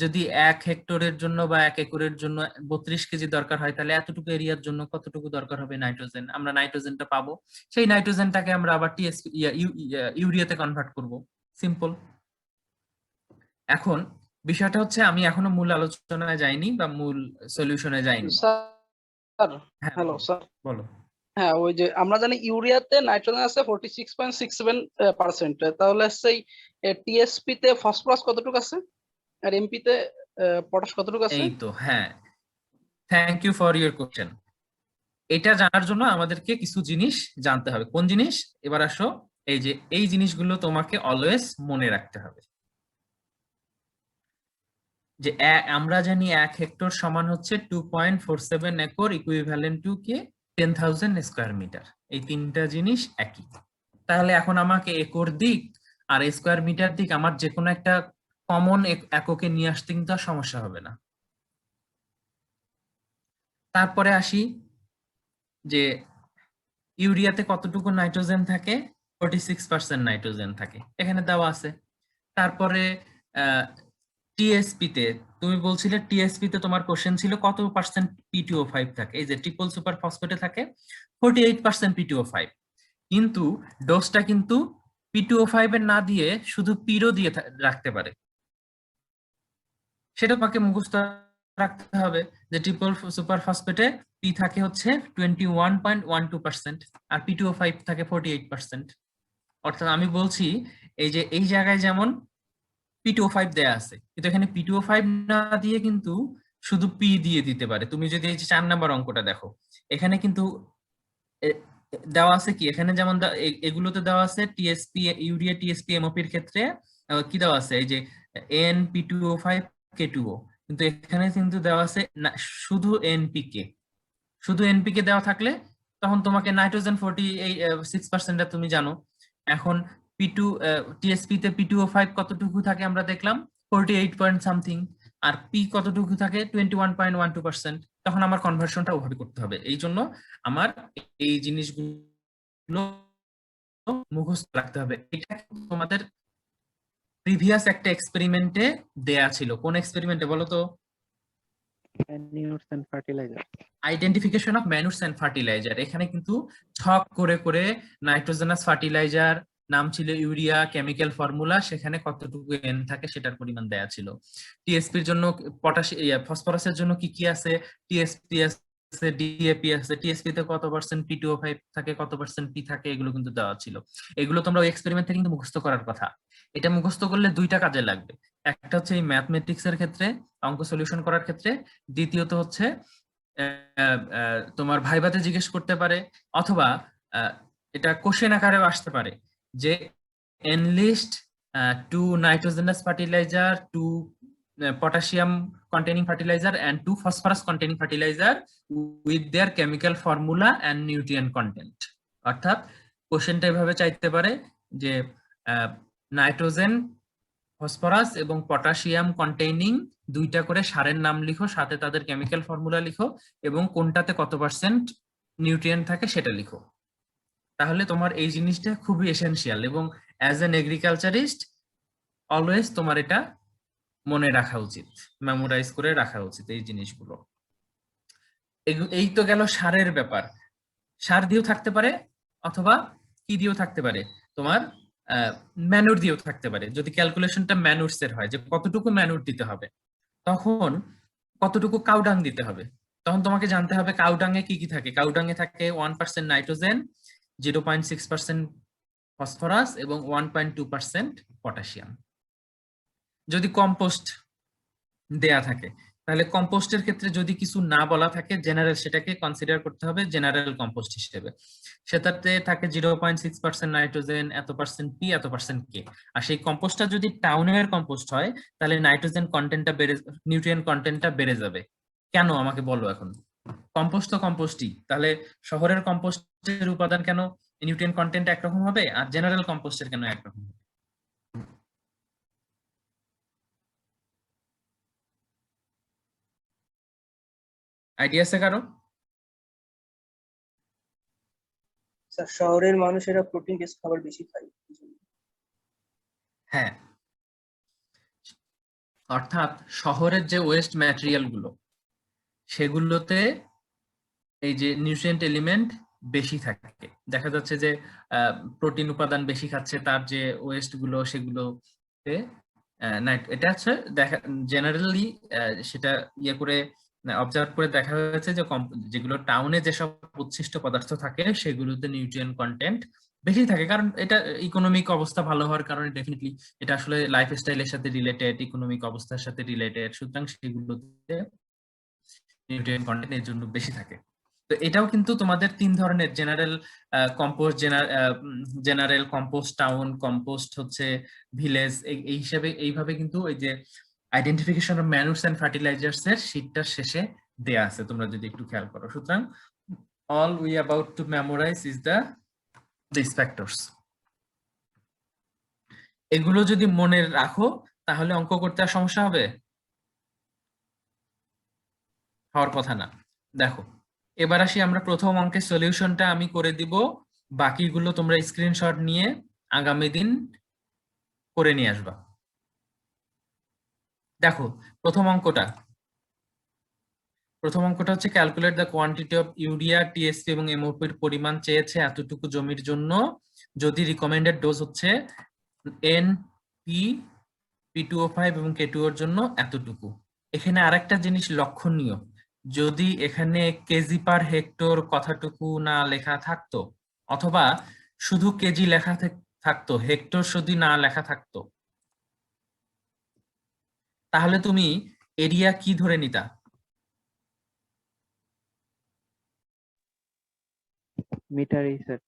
যদি 1 হেক্টরের জন্য বা 1 একরের জন্য 32 কেজি দরকার হয়, তাহলে এতটুকু এরিয়ার জন্য কতটুকু দরকার হবে নাইট্রোজেন? আমরা নাইট্রোজেনটা পাবো, সেই নাইট্রোজেনটাকে আমরা আবার টিএসপি ইউরিয়াতে কনভার্ট করব। সিম্পল। এখন বিষয়টা হচ্ছে আমি এখনো মূল আলোচনায় যাইনি বা মূল সলিউশনে যাইনি।
স্যার
হ্যাঁ
হ্যালো স্যার।
বলো।
হ্যাঁ, ওই যে আমরা জানি ইউরিয়াতে নাইট্রোজেন আছে 46.67%, তাহলে সেই টিএসপি তে ফসফরাস কতটুকু আছে আর এমপি তে পটাশ কতটুকু আছে?
এই তো, হ্যাঁ, thank you for your question. এটা জানার জন্য আমাদেরকে কিছু জিনিস জানতে হবে। কোন জিনিস? এবার আসো, এই যে এই জিনিসগুলো তোমাকে অলওয়েজ মনে রাখতে হবে। যে আমরা জানি 1 হেক্টর সমান হচ্ছে 2.47 একর, ইকুইভ্যালেন্ট টু কে 10,000 স্কয়ার মিটার। এই তিনটা জিনিস একই। তাহলে এখন আমাকে একর দিক আর স্কয়ার মিটার দিক আমার যে কোনো একটা কমন এককে নিয়ে আসতে কিন্তু আর সমস্যা হবে না। তারপরে আসি যে ইউরিয়াতে কতটুকু নাইট্রোজেন থাকে? 46% নাইট্রোজেন থাকে, এখানে দেওয়া আছে। তারপরে টিএসপি তে তুমি বলছিলে, টিএসপি তে তোমার কোশ্চেন ছিল কত পার্সেন্ট P2O5 থাকে। এই যে ট্রিপল সুপার ফসফেটে থাকে 48% P2O5, কিন্তু ডোজটা কিন্তু P2O5 এর না দিয়ে শুধু পিরো দিয়ে রাখতে পারে। সেটা তোমাকে মুখস্থ রাখতে হবে যে ট্রিপল সুপার ফসফেটে পি থাকে হচ্ছে 21.12% আর P2O5 থাকে 48%। অর্থাৎ আমি বলছি এই যে এই জায়গায় যেমন P2O5 দেয়া আছে, কিন্তু এখানে P2O5 না দিয়ে কিন্তু শুধু পি দিয়ে দিতে পারে। তুমি যদি এই যে 4 নাম্বার অঙ্কটা দেখো, এখানে কিন্তু দেওয়া আছে কি এখানে, যেমন এগুলোতে দেওয়া আছে টিএসপি ইউরিয়া টিএসপি এমওপির ক্ষেত্রে কি দেওয়া আছে, এই যে N-P2O5 K2O, কিন্তু এখানে কিন্তু দেওয়া আছে শুধু এনপিকে। শুধু এনপিকে দেওয়া থাকলে তখন তোমাকে নাইট্রোজেন 46% তুমি জানো। এখন P2 টিএসপি তে P2O5 কতটুকু থাকে আমরা দেখলাম 48 পয়েন্ট সামথিং, আর পি কতটুকু থাকে 21.12%। তখন আমার কনভার্সনটা ওভাবে করতে হবে। এই জন্য আমার এই জিনিসগুলো মুখস্থ রাখতে হবে। এটা তোমাদের প্রিভিয়াস একটা এক্সপেরিমেন্টে দেয়া ছিল। কোন এক্সপেরিমেন্টে বলো তো?
Manures and fertiliser.
Identification of manures and fertiliser. এখানে কিন্তু ছক করে করে নাইট্রোজেনাস ফার্টিলাইজার, নাম ছিল ইউরিয়া, কেমিক্যাল ফর্মুলা, সেখানে কতটুকু এন থাকে সেটার পরিমাণ দেয়া ছিল। টিএসপির জন্য পটাশিয়াম ফসফরাসের জন্য কি কি আছে, টিএসপি আছে, ডিএপি আছে, টিএসপি তে কত পার্সেন্ট P2O5 থাকে, কত পার্সেন্ট পি থাকে, এগুলো কিন্তু দেওয়া ছিল। এগুলো তোমরা ওই এক্সপেরিমেন্ট থেকে কিন্তু মুখস্থ করার কথা। এটা মুখস্থ করলে দুইটা কাজে লাগবে, একটা হচ্ছে এই ম্যাথমেটিক্স এর ক্ষেত্রে অঙ্ক সলিউশন করার ক্ষেত্রে, দ্বিতীয়ত হচ্ছে তোমার ভাইভাতে জিজ্ঞেস করতে পারে, অথবা এটা কোশ্চেন আকারেও আসতে পারে যে enlist 2 nitrogenous fertiliser, 2 potassium containing fertilizer and 2 phosphorus containing fertilizer with their chemical formula and nutrient content। অর্থাৎ কোশ্চেনটা এভাবে চাইতে পারে যে নাইট্রোজেন, ফসফরাস এবং পটাশিয়াম কন্টেইনিং দুইটা করে সারের নাম লিখো, সাথে তাদের কেমিক্যাল ফর্মুলা লিখো, এবং কোনটাতে কত পার্সেন্ট নিউট্রিয়েন্ট থাকে সেটা লিখো। তাহলে তোমার এই জিনিসটা খুবই এসেনশিয়াল, এবং অ্যাজ এন এগ্রিকালচারিস্ট অলওয়েজ তোমার এটা মনে রাখা উচিত, মেমোরাইজ করে রাখা উচিত এই জিনিসগুলো। এই তো গেল সারের ব্যাপার। সার দিয়েও থাকতে পারে, অথবা কি দিয়েও থাকতে পারে, তোমার ম্যানুর দিয়েও থাকতে পারে। যদি ক্যালকুলেশনটা ম্যানুরস এর হয় যে কতটুকু ম্যানুর দিতে হবে, তখন কতটুকু কাউডাং দিতে হবে, তখন তোমাকে জানতে হবে কাউডাং এ কি কি থাকে। কাউডাং এ থাকে 1% নাইট্রোজেন, 0.6% ফসফরাস এবং 1.2% পটাশিয়াম। যদি কম্পোস্ট দেয়া থাকে, তাহলে কম্পোস্টের ক্ষেত্রে যদি কিছু না বলা থাকে জেনারেল, সেটাকে কনসিডার করতে হবে জেনারেল কম্পোস্ট হিসেবে। সেটাতে থাকে 0.6% নাইট্রোজেন, এত পার্সেন্ট পি, এত পার্সেন্ট কে। আর সেই কম্পোস্টটা যদি টাউনের কম্পোস্ট হয়, তাহলে নাইট্রোজেন কন্টেন্টটা বেড়ে, নিউট্রিয়েন্ট কন্টেন্টটা বেড়ে যাবে। কেন আমাকে বলো এখন? কম্পোস্ট তো কম্পোস্টই, তাহলে শহরের কম্পোস্টের উপাদান কেন নিউট্রিয়েন্ট কন্টেন্ট একরকম হবে, আর জেনারেল কম্পোস্টের কেন একরকম হবে? আইডিয়া আছে কারো?
স্যার শহরের মানুষেরা প্রোটিন বেস খাবার বেশি খায়।
হ্যাঁ, অর্থাৎ শহরের যে ওয়েস্ট ম্যাটেরিয়াল গুলো, সেগুলোতে এই যে নিউট্রিয়েন্ট এলিমেন্ট বেশি থাকে। দেখা যাচ্ছে যে প্রোটিন উপাদান বেশি খাচ্ছে, তার যে ওয়েস্ট গুলো সেগুলোতে এটা হচ্ছে দেখা জেনারেলি সেটা ইয়ে করে অবজার্ভ করে দেখা হয়েছে যে যেগুলো টাউনে যেসব উচ্ছিষ্ট পদার্থ থাকে সেগুলোতে নিউট্রিয়েন্ট কন্টেন্ট বেশি থাকে। কারণ এটা ইকোনমিক অবস্থা ভালো হওয়ার কারণে, ডেফিনেটলি এটা আসলে লাইফ স্টাইলের সাথে রিলেটেড, ইকোনমিক অবস্থার সাথে রিলেটেড, সুতরাং সেগুলোতে নিউট্রিয়েন্ট কন্টেন্ট এর জন্য বেশি থাকে। তো এটাও কিন্তু তোমাদের তিন ধরনের general compost, general compost town, compost হচ্ছে ভিলেজ, এই হিসাবে এইভাবে কিন্তু ওই যে identification of manures and fertilisers এর শীটটার শেষে দেয়া আছে, তোমরা যদি একটু খেয়াল করো। সুতরাং all we about to memorize is these factors। এগুলো যদি মনে রাখো তাহলে অঙ্ক করতে আর সমস্যা হবে? হওয়ার কথা না। দেখো এবার আসি আমরা প্রথম অঙ্কের সলিউশনটা আমি করে দিব, বাকিগুলো তোমরা স্ক্রিনশট নিয়ে আগামী দিন করে নিয়ে আসবা। দেখো প্রথম অঙ্কটা হচ্ছে calculate the quantity of urea, TSP এবং এমওপির পরিমাণ চেয়েছে এতটুকু জমির জন্য, যদি রিকমেন্ডেড ডোজ হচ্ছে এনপি, P2O5 এবং K2O এর জন্য এতটুকু। এখানে আরেকটা জিনিস লক্ষণীয়, যদি এখানে কেজি পার হেক্টর কথাটুকু না লেখা থাকতো, অথবা শুধু কেজি লেখা থাকতো, হেক্টর শুধু না লেখা থাকতো, তাহলে তুমি এরিয়া কি ধরে নিতা?
মিটারেই স্যার।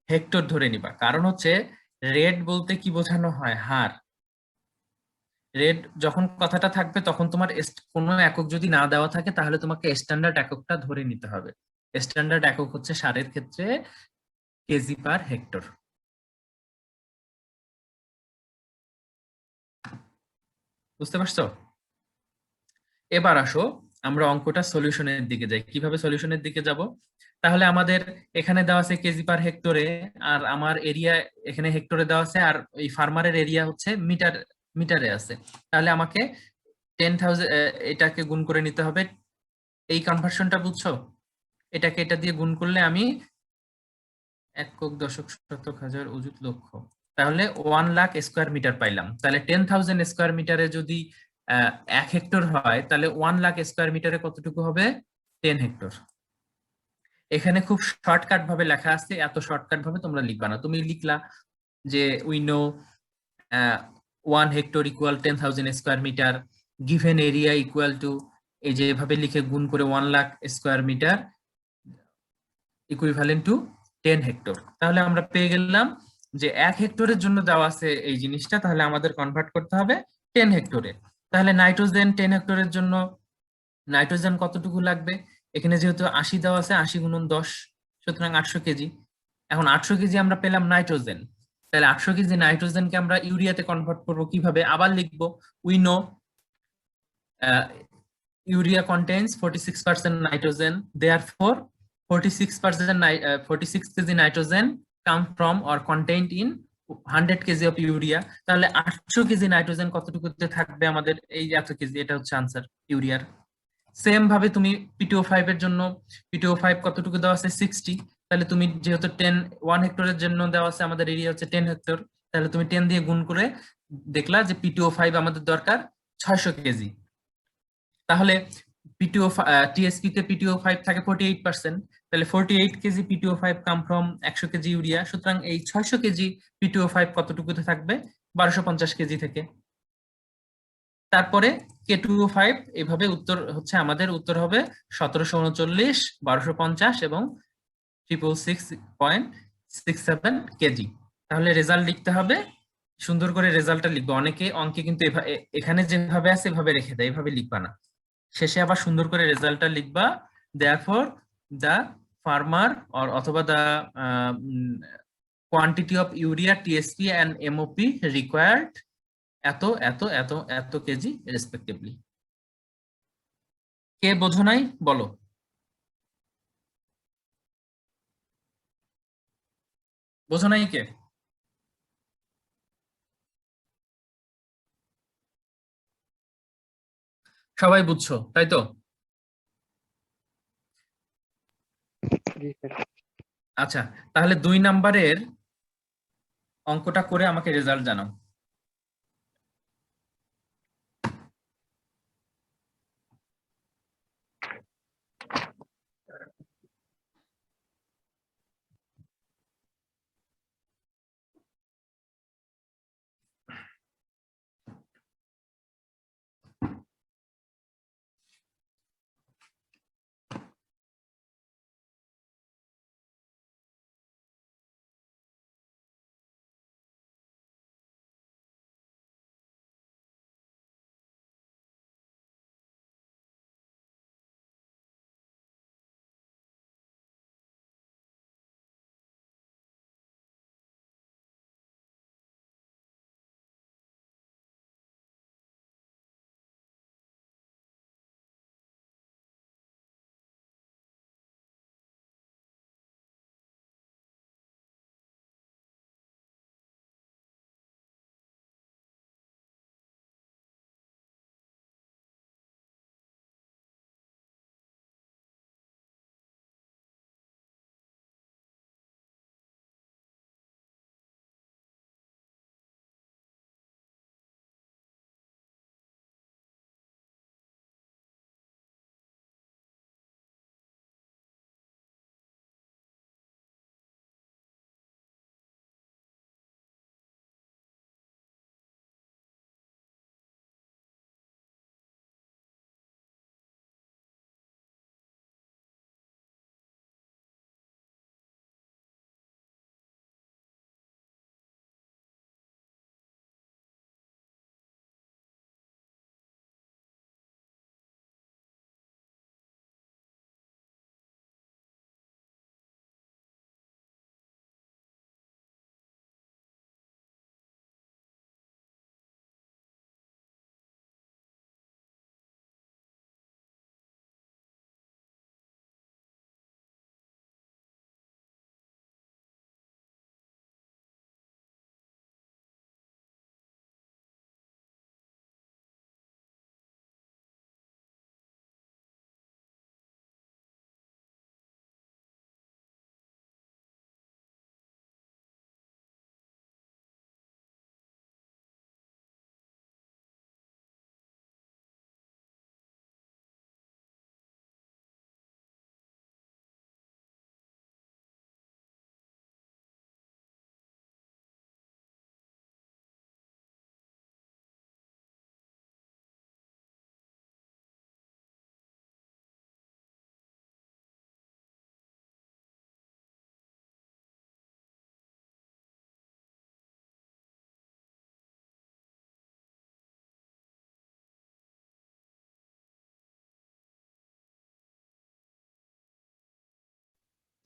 হেক্টর ধরে নিবা, কারণ হচ্ছে রেট বলতে কি বোঝানো হয়? হার। রেট যখন কথাটা থাকবে তখন তোমার কোনো একক যদি না দেওয়া থাকে তাহলে তোমাকে স্ট্যান্ডার্ড এককটা ধরে নিতে হবে। স্ট্যান্ডার্ড একক হচ্ছে সারের ক্ষেত্রে কেজি পার হেক্টর। বুঝতে পারছো? এবার আসো আমরা অঙ্কটা সলিউশনের দিকে যাই। কিভাবে সলিউশনের দিকে যাব? তাহলে আমাদের এখানে দেওয়া আছে কেজি পার হেক্টরে, আর আমার এরিয়া এখানে হেক্টরে দেওয়া আছে, আর এই ফার্মারের এরিয়া হচ্ছে মিটারে আছে। তাহলে আমাকে 10,000 এটাকে গুণ করে নিতে হবে। এই কনভার্সনটা বুঝছো? এটাকে এটা দিয়ে গুণ করলে আমি একক, দশক, শতক, হাজার, অযুত, লক্ষ, তাহলে 1 লাখ স্কোয়ার মিটার পাইলাম। তাহলে 10,000 স্কোয়ার মিটারে যদি 1 হেক্টর হয় তাহলে 1 লাখ স্কোয়ার মিটারে কতটুকু হবে? 10 হেক্টর। এখানে খুব শর্টকাট ভাবে লেখা আছে, এত শর্টকাট ভাবে তোমরা লিখবা না। তুমি লিখলা যে we know 1 hectare equal 10,000 square metre, given area equal to, এই যে এভাবে লিখে গুণ করে 1 lakh square metre equivalent to 10 hectare. তাহলে আমরা পেয়ে গেলাম যে 1 হেক্টরের জন্য দেওয়া আছে এই জিনিসটা, তাহলে আমাদের কনভার্ট করতে হবে 10 হেক্টরে। তাহলে নাইট্রোজেন 10 হেক্টরের জন্য নাইট্রোজেন কতটুকু লাগবে? এখানে যেহেতু 80 দেওয়া আছে, 80 গুণন 10, সুতরাং 800 কেজি। এখন 800 কেজি আমরা পেলাম নাইট্রোজেন। তাহলে 800 কেজি নাইট্রোজেনকে আমরা ইউরিয়াতে কনভার্ট করব কিভাবে? আবার লিখবো we know urea contains 46% nitrogen, therefore 46 kg nitrogen come from or contained in 100 kg of urea। তাহলে 800 কেজি নাইট্রোজেন কতটুকুতে থাকবে আমাদের? এই যে এত কেজি, এটা হচ্ছে আনসার ইউরিয়ার। সেম ভাবে তুমি পিটিও5 এর জন্য পিটিও5 কতটুকু দেওয়া আছে? 60। তাহলে তুমি যেহেতু 1 হেক্টরের জন্য দেওয়া আছে, আমাদের এরিয়া হচ্ছে 10 হেক্টর, তাহলে তুমি 10 দিয়ে গুণ করে দেখলা যে পিটিও5 আমাদের দরকার 600 কেজি। তাহলে টিএসপি তে পিটিও5 থাকে 48%, তাহলে 48 কেজি পিটিও5 কাম ফ্রম 100 কেজি ইউরিয়া। সুতরাং এই 600 কেজি পিটিও5 কতটুকুতে থাকবে? 1250 কেজি থেকে। তারপরে K2O5, এইভাবে উত্তর হচ্ছে আমাদের উত্তর হবে 1739, 1250 এবং 666.67 কেজি। তাহলে রেজাল্ট লিখতে হবে, সুন্দর করে রেজাল্টটা লিখবে। অনেকে অঙ্কে কিন্তু এখানে যেভাবে আছে এভাবে রেখে দেয়, এভাবে লিখবা না, শেষে আবার সুন্দর করে রেজাল্টটা লিখবা। দেয়ারফর দ্য ফার্মার অথবা the quantity of urea, TSP and MOP required এত এত এত এত কেজি রেসপেক্টিভলি। কে বোঝো নাই বলো? বোঝো নাই কে? সবাই বুঝছো তাই তো?
জি স্যার।
আচ্ছা, তাহলে 2 নাম্বারের অঙ্কটা করে আমাকে রেজাল্ট জানাও।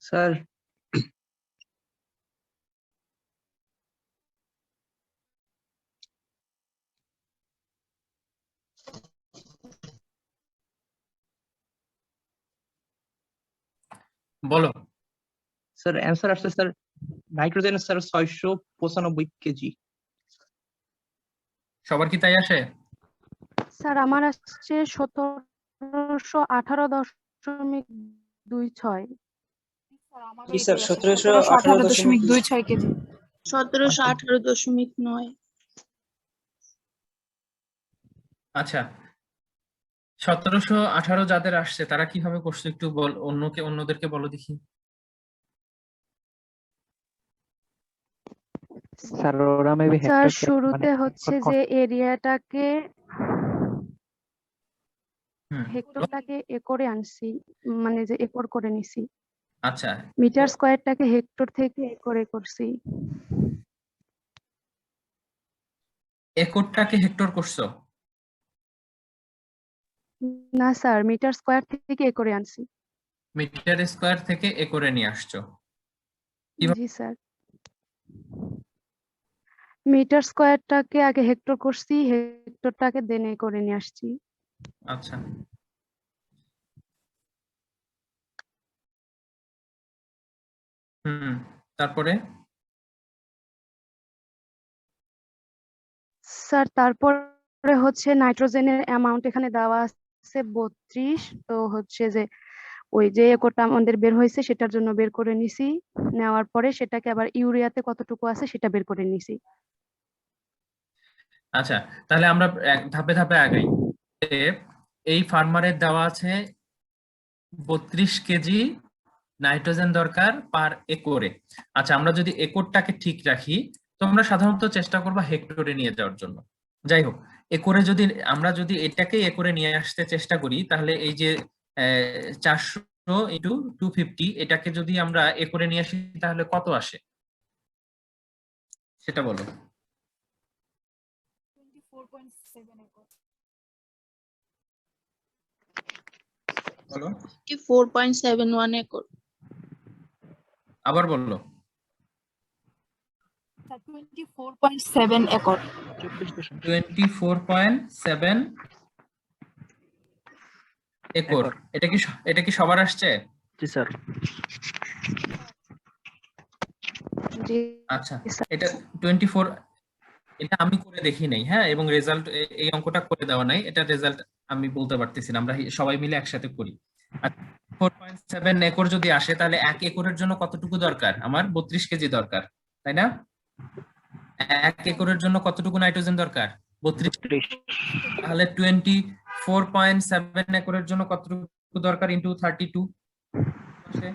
স্যার
বলো।
স্যার অ্যান্সার আসছে স্যার নাইট্রোজেন স্যার 695 কেজি।
সবার কি তাই আসে?
স্যার আমার আসছে 1718.26।
জি স্যার
1718.26 কেজি।
1718.9।
আচ্ছা, 1718 যাদের আসছে তারা কিভাবে করছে একটু অন্যদেরকে বলো দেখি।
স্যার ওরা মেবি
স্যার
হেক্টর
শুরুতে হচ্ছে যে এরিয়াটাকে হেক্টরটাকে একরে আনছি, মানে যে একর করে নিছি।
আচ্ছা,
মিটার স্কয়ারটাকে হেক্টর থেকে একরে করছি।
একরটাকে হেক্টর করছো?
না স্যার, মিটার স্কয়ার থেকে একরে আনছি।
মিটার স্কয়ার থেকে একরে নিয়ে আসছো?
জি স্যার, মিটার স্কয়ারটাকে আগে হেক্টর করছি, হেক্টরটাকে দেন একরে নিয়ে আসছি।
আচ্ছা, তারপরে
স্যার তারপরে হচ্ছে নাইট্রোজেনের অ্যামাউন্ট এখানে দেওয়া আছে 32। তো হচ্ছে যে ওই যে একরটা আমাদের বের হয়েছে সেটার জন্য বের করে নিছি, নেওয়ার পরে সেটাকে আবার ইউরিয়াতে কতটুকু আছে সেটা বের করে নিছি।
আচ্ছা, তাহলে আমরা ধাপে ধাপে আগাই। এই ফার্মারের দেওয়া আছে 32 কেজি নাইট্রোজেন দরকার পার একরে। আচ্ছা, আমরা যদি একরটাকে ঠিক রাখি তো আমরা সাধারণত চেষ্টা করবো হেক্টরে নিয়ে যাওয়ার জন্য। যাই হোক, একরে যদি আমরা এটাকে একরে নিয়ে আসতে চেষ্টা করি তাহলে এই যে 400 ইন্টু 250 এটাকে যদি আমরা একরে নিয়ে আসি তাহলে কত আসে সেটা বলো।
24.7 একর।
বলো,
24.71 একর।
আবার বললো।
24.7 একর।
24.7 একর। এটা কি সবার আসছে?
জি স্যার।
জি
আচ্ছা,
স্যার।
এটা 24, এটা আমি করে দেখি নাই, হ্যাঁ, এবং রেজাল্ট এই অঙ্কটা করে দেওয়া নাই, এটা রেজাল্ট আমি বলতে পারতেছি না, আমরা সবাই মিলে একসাথে করি। 4.7 একর যদি আসে তাহলে 1 একরের জন্য কতটুকু দরকার? আমার 32 কেজি দরকার, তাই না? 1 একরের জন্য কতটুকু নাইট্রোজেন দরকার? 32। তাহলে 24.7 একরের জন্য কতটুকু দরকার ইনটু 32 আসে?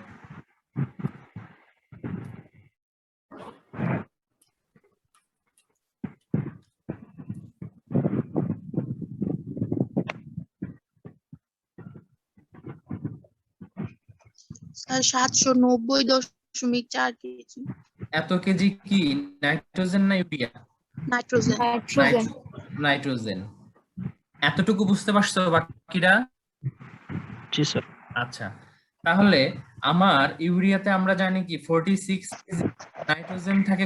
Sir 790.4 KG.
এত কেজি কি নাইট্রোজেন না ইউরিয়া?
নাইট্রোজেন।
নাইট্রোজেন। এতটুকু বুঝতে পারছো বাকিরা?
জি স্যার।
আচ্ছা, তাহলে আমার ইউরিয়াতে আমরা জানি কি 46 কেজি নাইট্রোজেন থাকে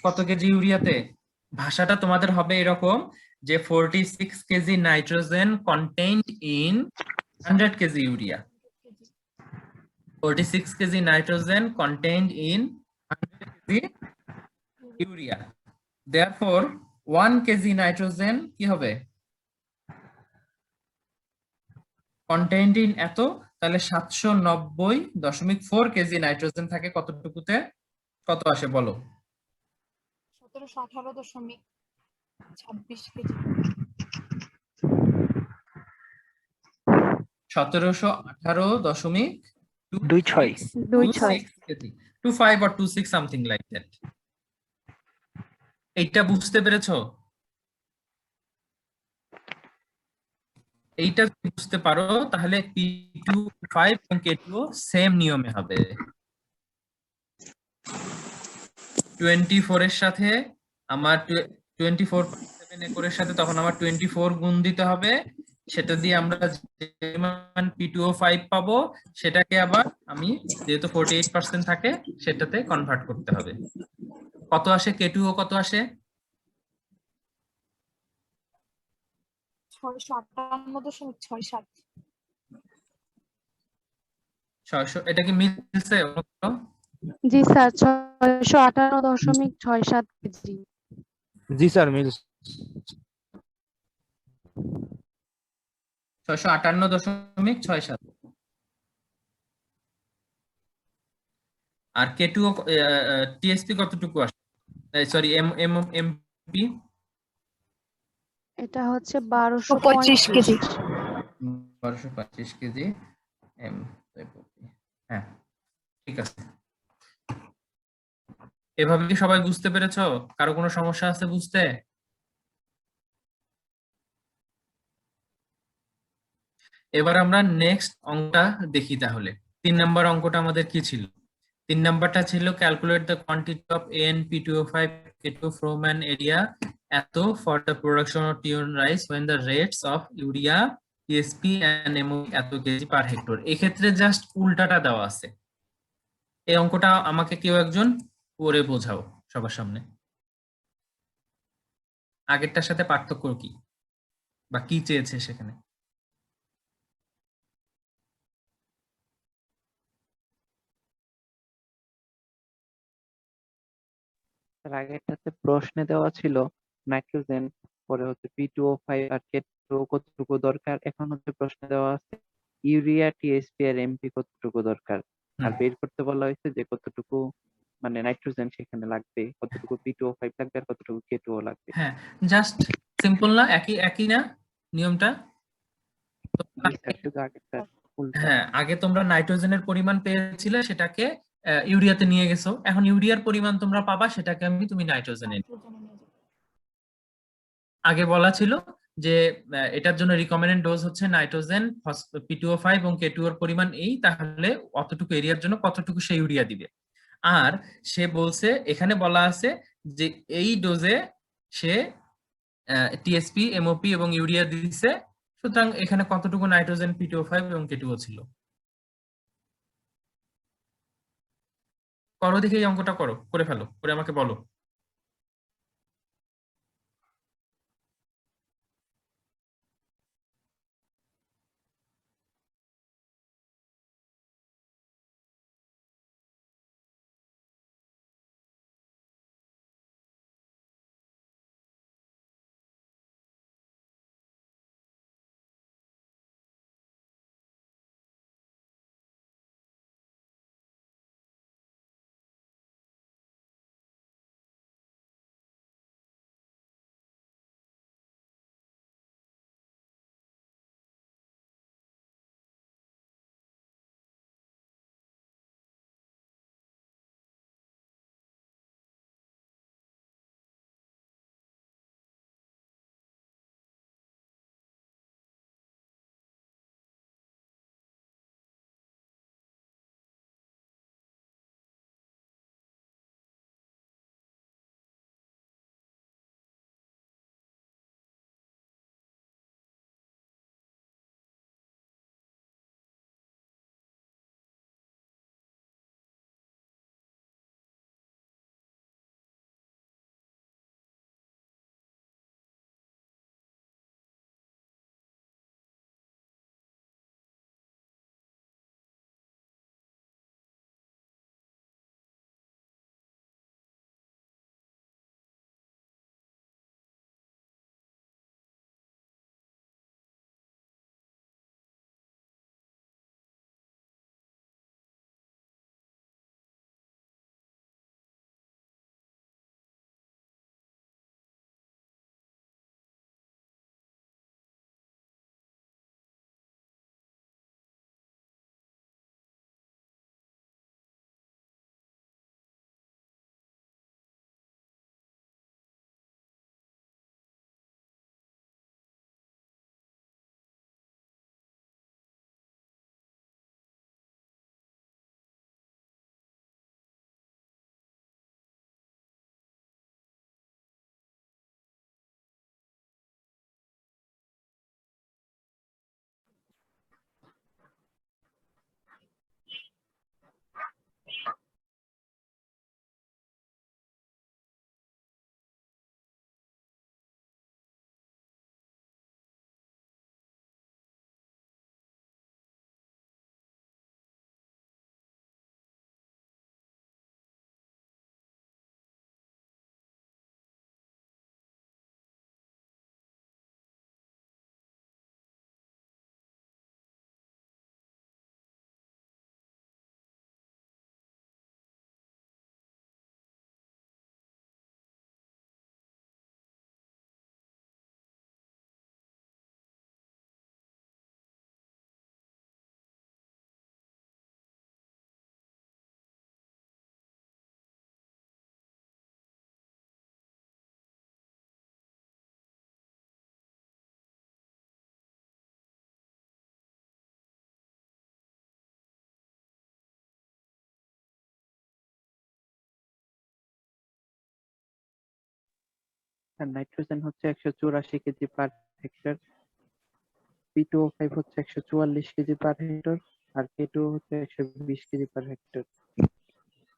কত কেজি ইউরিয়াতে? ভাষাটা তোমাদের হবে এরকম যে 46 KG nitrogen contained in 100 kg urea. 46 KG nitrogen contained in 100 kg urea. Therefore 1 KG nitrogen কি হবে? কন্টেইনড ইন এত, তাহলে 790.4 কেজি নাইট্রোজেন থাকে কতটুকুতে? কত আসে বলো?
1718.26 KG.
1718.26 KG, 25 or 26 something like that. এইটা বুঝতে পেরেছো? এইটা যদি বুঝতে পারো তাহলে P25 এবং K2 সেম নিয়মে হবে। 24 এর সাথে আমার 24.7 একরের সাথে তখন আমার 24 গুণ দিতে হবে, সেটা দিয়ে আমরা যে মান P2O5 পাবো সেটাকে আবার আমি যেহেতু 48% থাকে সেটাতে কনভার্ট করতে হবে। কত আসে K2O, কত আসে?
658.67।
600, এটা কি মিলছে?
জি স্যার 658.67 কেজি।
জি স্যার মিল
658.67। আর K2O TSP কতটুকু আসে? সরি, এমপি
এটা হচ্ছে
125 কেজি।
1225 KG M. হ্যাঁ, ঠিক আছে। এভাবে কি সবাই বুঝতে পেরেছো? কারো কোনো সমস্যা আছে বুঝতে? এবার আমরা নেক্সট অঙ্কটা দেখি তাহলে। 3 নাম্বার অঙ্কটা আমাদের কি ছিল? 3 নাম্বারটা ছিল calculate the quantity of AnP2O5 K2 from an area এত for the production of T1 rice when the rates of urea, TSP and MO এত কেজি পার হেক্টর। এক্ষেত্রে জাস্ট উল্টাটা দেওয়া আছে। এই অঙ্কটা আমাকে কেউ একজন করে বোঝাও সবার সামনে। আগেরটার সাথে পার্থক্য কি, বা কি চেয়েছে সেখানে?
তার আগেরটাতে প্রশ্নে দেওয়া ছিল নাইট্রোজেন, পরে হচ্ছে P2O5 আর K2O কতটুকু দরকার। এখন হচ্ছে প্রশ্নে দেওয়া আছে ইউরিয়া, টিএসপি আর এমপি কতটুকু দরকার, আর বের করতে বলা হয়েছে যে কতটুকু মানে নাইট্রোজেন সেখানে লাগবে, কতটুকু P2O5 লাগবে আর কতটুকু K2O লাগবে।
হ্যাঁ, জাস্ট সিম্পল না? একই একই না নিয়মটা?
জি স্যার, শুধু আগেরটা উল্টা।
হ্যাঁ, আগে তোমরা নাইট্রোজেনের পরিমাণ পেয়েছিলে, সেটাকে ইউরিয়াতে নিয়ে গেছো। এখন ইউরিয়ার পরিমাণ তোমরা পাবা, সেটাকে তুমি নাইট্রোজেনে। আগে বলা ছিল যে এটার জন্য রিকমেন্ডেড ডোজ হচ্ছে নাইট্রোজেন, P2O5 এবং K2 এর পরিমাণ এই, তাহলে অতটুকু এরিয়ার জন্য কতটুকু সে ইউরিয়া দিবে। আর সে বলছে, এখানে বলা আছে যে এই ডোজে সে টিএসপি, এমওপি এবং ইউরিয়া দিছে, সুতরাং এখানে কতটুকু নাইট্রোজেন, P2O5 এবং K2O ছিল। করো দেখে, এই অঙ্কটা করো, করে ফেলো, করে আমাকে বলো।
আর নাইট্রোজেন হচ্ছে 184 কেজি পার হেক্টর, P2O5 হচ্ছে 144 কেজি পার হেক্টর, আর K2O হচ্ছে 120 কেজি পার হেক্টর।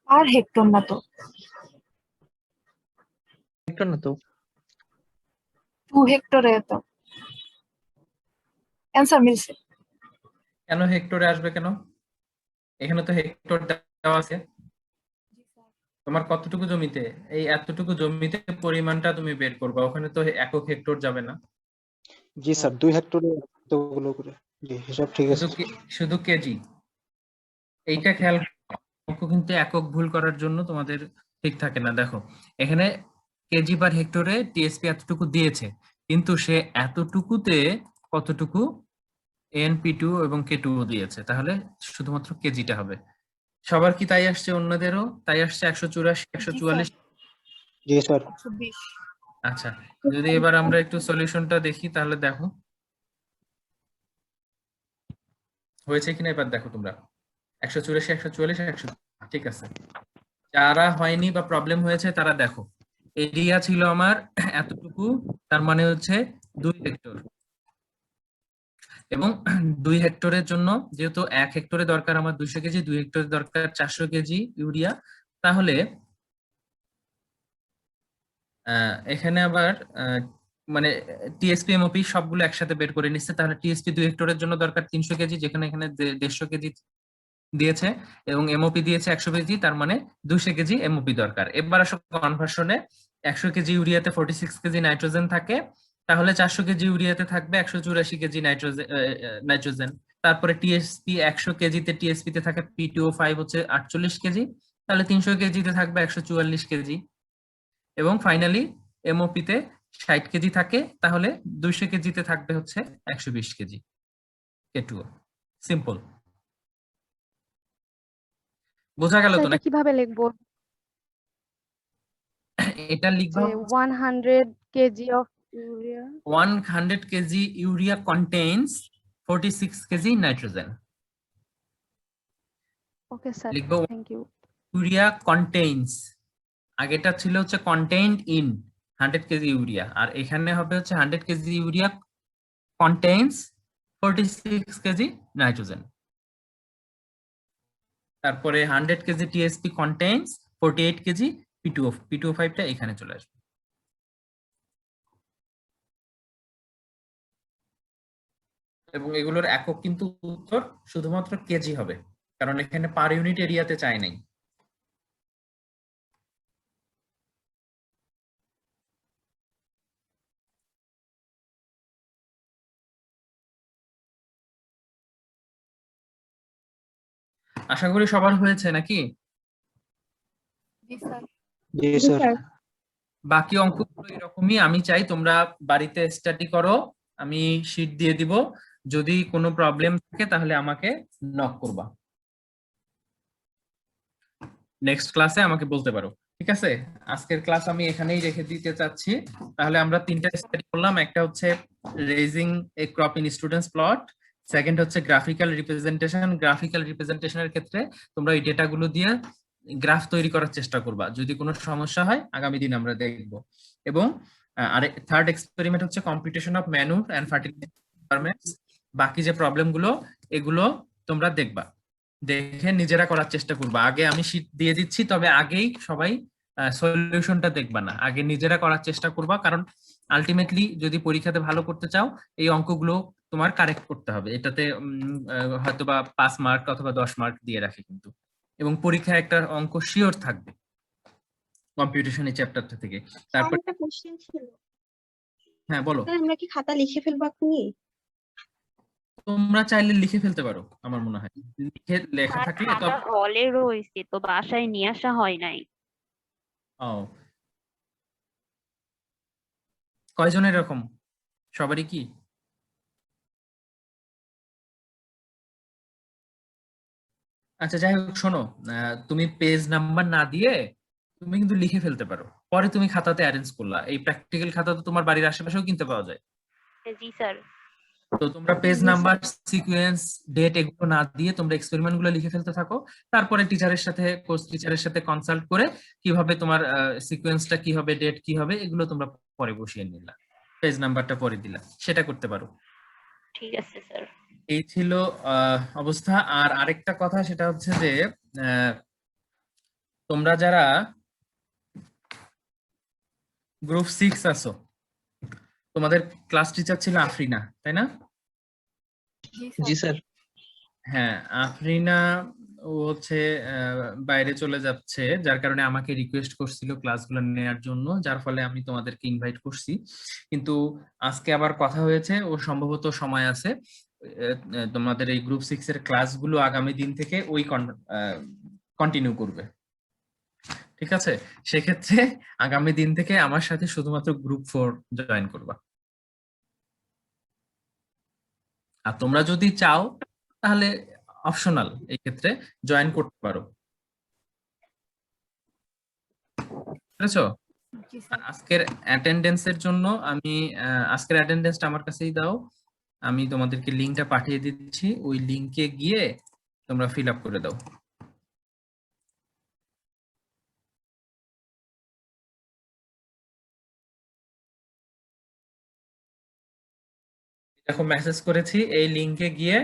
আর হেক্টর না তো,
হেক্টর না তো।
2 হেক্টরে তো অ্যান্সার মিলছে।
কেন হেক্টরে আসবে কেন? এখানে তো হেক্টর দেওয়া আছে। তোমার কতটুকু জমিতে, এই এতটুকু জমিতে পরিমাণটা তুমি বের করবা, ওখানে তো একক হেক্টর যাবে না।
জি স্যার, 2 হেক্টরে এতগুলো করে। জি, হিসাব ঠিক আছে।
শুধু কেজি। এইটা খেয়াল অঙ্ক কিন্তু একক ভুল করার জন্য তোমাদের ঠিক থাকে না। দেখো এখানে কেজি পার হেক্টরে টিএসপি এতটুকু দিয়েছে, কিন্তু সে এতটুকুতে কতটুকু NP2 এবং K2 দিয়েছে, তাহলে শুধুমাত্র কেজিটা হবে। সবার কি তাই আসছে? অন্যদেরও তাই আসছে? 184, 144?
জি স্যার।
120।
আচ্ছা, যদি এবার আমরা একটু সলিউশনটা দেখি তাহলে দেখো হয়েছে কিনা। এবার দেখো তোমরা 184, 144, 100, ঠিক আছে। যারা হয়নি বা প্রবলেম হয়েছে তারা দেখো, এরিয়া ছিল আমার এতটুকু, তার মানে হচ্ছে 2 হেক্টর, এবং 2 হেক্টরের জন্য যেহেতু 1 হেক্টরে দরকার আমার 200 কেজি, 2 হেক্টরে দরকার 400 কেজি ইউরিয়া, তাহলে এখানে আবার মানে টিএসপি এমওপি সবগুলো একসাথে বের করে নিচ্ছে। তাহলে টিএসপি 2 হেক্টরের জন্য দরকার 300 কেজি, যেখানে এখানে 150 কেজি দিয়েছে, এবং এমওপি দিয়েছে 100 কেজি, তার মানে 200 কেজি এমওপি দরকার। এবার আসো কনভার্সনে, 100 কেজি ইউরিয়াতে 46 কেজি নাইট্রোজেন থাকে, তাহলে 400 কেজি ইউরিয়াতে থাকবে 184 কেজি নাইট্রোজেন। তারপরে টিএসপি 100 কেজিতে টিএসপি তে থাকে P2O5 হচ্ছে 48 কেজি, তাহলে 300 কেজিতে থাকবে 144 কেজি, এবং ফাইনালি এমওপি তে 60 কেজি থাকে, তাহলে 200 কেজিতে থাকবে হচ্ছে 120 কেজি K2O। সিম্পল, বোঝা গেল তো
এটা
নাকি?
কিভাবে লিখবো
এটা লিখবা
যে 100 KG of urea?
100 kg urea contains 46 KG nitrogen.
Okay sir,
লিখবো
থ্যাংক ইউ।
ইউরিয়া contains, আগেটা ছিল হচ্ছে contained in 100 কেজি ইউরিয়া, আর এখানে হবে হচ্ছে 100 kg urea contains 46 KG nitrogen. তারপরে 100 KG TSP contains 48 KG P2O5 টা এখানে চলে আসবে। এবং এগুলোর একক কিন্তু উত্তর শুধুমাত্র কেজি হবে, কারণ এখানে পার ইউনিট এরিয়াতে চাই নাই। আশা করি সবার হয়েছে নাকি?
জি স্যার।
জি স্যার।
বাকি অঙ্কগুলো এরকমই। আমি চাই তোমরা বাড়িতে স্টাডি করো, আমি শীট দিয়ে দিব, যদি কোনো প্রবলেম থাকে তাহলে আমাকে নক করবা, নেক্সট ক্লাসে আমাকে বলতে পারো, ঠিক আছে? আজকের ক্লাস আমি এখানেই রেখে দিতে চাচ্ছি। তাহলে আমরা 3টা স্টাডি করলাম, একটা হচ্ছে raising A crop in students plot, second হচ্ছে গ্রাফিক্যাল রিপ্রেজেন্টেশন। গ্রাফিক্যাল রিপ্রেজেন্টেশনের ক্ষেত্রে তোমরা এই ডেটাগুলো দিয়ে গ্রাফ তৈরি করার চেষ্টা করবা, যদি কোনো সমস্যা হয় আগামী দিন আমরা দেখব। এবং আর থার্ড এক্সপেরিমেন্ট হচ্ছে competition of manure and fertiliser. বাকি যে প্রবলেম গুলো এগুলো তোমরা দেখবা, দেখে নিজেরা করার চেষ্টা করবা। আগে আমি শীট দিয়ে দিচ্ছি, তবে আগেই সবাই সলিউশনটা দেখবা না, আগে নিজেরা করার চেষ্টা করবা, কারণ আলটিমেটলি যদি পরীক্ষাতে ভালো করতে চাও এই অঙ্কগুলো তোমার কারেক্ট করতে হবে। এটাতে হয়তোবা 5 মার্ক অথবা 10 মার্ক দিয়ে রাখে কিন্তু, এবং পরীক্ষায় একটা অঙ্ক শিওর থাকবে কম্পিটিশন এই চ্যাপ্টারটা থেকে। তারপর
একটা কোশ্চেন ছিল,
হ্যাঁ বলো।
স্যার আমরা কি খাতা লিখে ফেলবো এখনই?
তোমরা চাইলে লিখে ফেলতে পারো, আমার মনে হয় লিখে লেখা
স্যার
থাকলে
খাতা হলে রয়েছে তো বাসায় নিয়ে আসা হয় নাই।
ও, কয়জনের এরকম? সবারই কি? আচ্ছা যাই হোক, শোনো, তুমি পেজ নাম্বার না দিয়ে তুমি কিন্তু লিখে ফেলতে পারো, পরে তুমি খাতাতে অ্যারেঞ্জ করলা। এই প্র্যাকটিক্যাল খাতা তো তোমার বাড়ির আশেপাশেও কিনতে পাওয়া যায়।
জি স্যার।
তো তোমরা পেজ নাম্বার, সিকোয়েন্স, ডেট এগুলো না দিয়ে তোমরা এক্সপেরিমেন্ট গুলো লিখে ফেলতে থাকো। তারপরে টিচারের সাথে, কোর্স টিচারের সাথে কনসাল্ট করে কিভাবে তোমার সিকোয়েন্সটা কি হবে, ডেট কি হবে, এগুলো তোমরা পরে বসিয়ে নিলা, পেজ নাম্বারটা পরে দিলা, সেটা করতে পারো।
ঠিক আছে স্যার।
এই ছিল অবস্থা। আর আরেকটা কথা সেটা হচ্ছে যে তোমরা যারা গ্রুপ 6 আছো, তোমাদের ক্লাস টিচার ছিল আফরিনা, তাই না?
জি স্যার।
হ্যাঁ, আফরিনা ও হচ্ছে বাইরে চলে যাচ্ছে, যার কারণে আমাকে রিকোয়েস্ট করছিল ক্লাসগুলো নেওয়ার জন্য, যার ফলে আমি তোমাদেরকে ইনভাইট করছি। কিন্তু আজকে আবার কথা হয়েছে, ও সম্ভবত সময় আছে, তোমাদের এই গ্রুপ 6 এর ক্লাসগুলো আগামী দিন থেকে ওই কন্টিনিউ করবে। ঠিক আছে, সেক্ষেত্রে আগামী দিন থেকে আমার সাথে শুধুমাত্র গ্রুপ 4 জয়েন করবা। আর তোমরা যদি চাও তাহলে অপশনাল, এই ক্ষেত্রে জয়েন করতে পারো। বুঝেছো? আর আজকের অ্যাটেন্ডেন্সের জন্য আমি আজকের অ্যাটেন্ডেন্সটা আমার কাছেই দাও, আমি তোমাদেরকে লিংকটা পাঠিয়ে দিচ্ছি, ওই লিংকে গিয়ে তোমরা ফিল আপ করে দাও। দেখো মেসেজ করেছি, এই লিংকে গিয়ে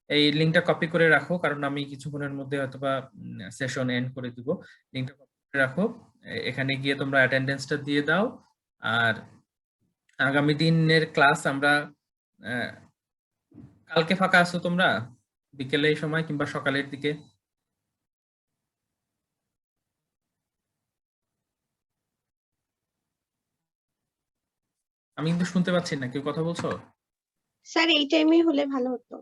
এই লিংকটা কপি করে রাখো, কারণ আমি কিছুক্ষণের মধ্যে হয়তোবা সেশন এন্ড করে দিব। লিংকটা কপি করে রাখো, এখানে গিয়ে তোমরা অ্যাটেন্ডেন্সটা দিয়ে দাও। আর আগামী দিনের ক্লাস আমরা কালকে ফাঁকা আছো তোমরা বিকেলে এই সময় কিংবা সকালের দিকে? আমি কিন্তু শুনতে পাচ্ছি না, কেউ কথা বলছো?
স্যার এই টাইমে হলে ভালো হতো।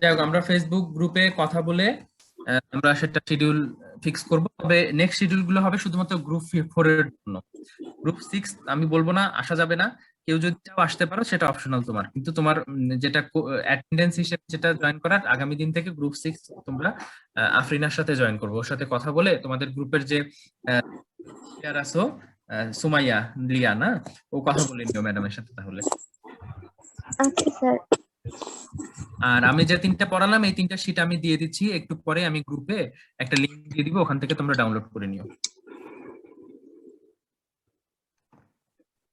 যাই হোক, আমরা ফেসবুক গ্রুপে কথা বলে আমরা সেটা শিডিউল ফিক্স করব। তবে নেক্সট শিডিউল গুলো হবে শুধুমাত্র গ্রুপ 4 এর জন্য। গ্রুপ 6 আমি বলবো না, আসা যাবে না। কেউ যদি চাও আসতে পারো, সেটা অপশনাল তোমার, কিন্তু তোমার যেটা অ্যাটেন্ডেন্স হিসেবে যেটা জয়েন করার, আগামী দিন থেকে গ্রুপ 6 তোমরা আফরিনার সাথে জয়েন করবো। ওর সাথে কথা বলে তোমাদের গ্রুপের যে আছো সুমাইয়া লিয়া না, ও কথা বলে নিও ম্যাডামের সাথে তাহলে।
আচ্ছা স্যার।
আর আমি যে 3টা পড়ালাম, এই 3টা শীট আমি দিয়ে দিচ্ছি, একটু পরে আমি গ্রুপে একটা লিংক দিয়ে দিব, ওখান থেকে তোমরা ডাউনলোড করে নিও।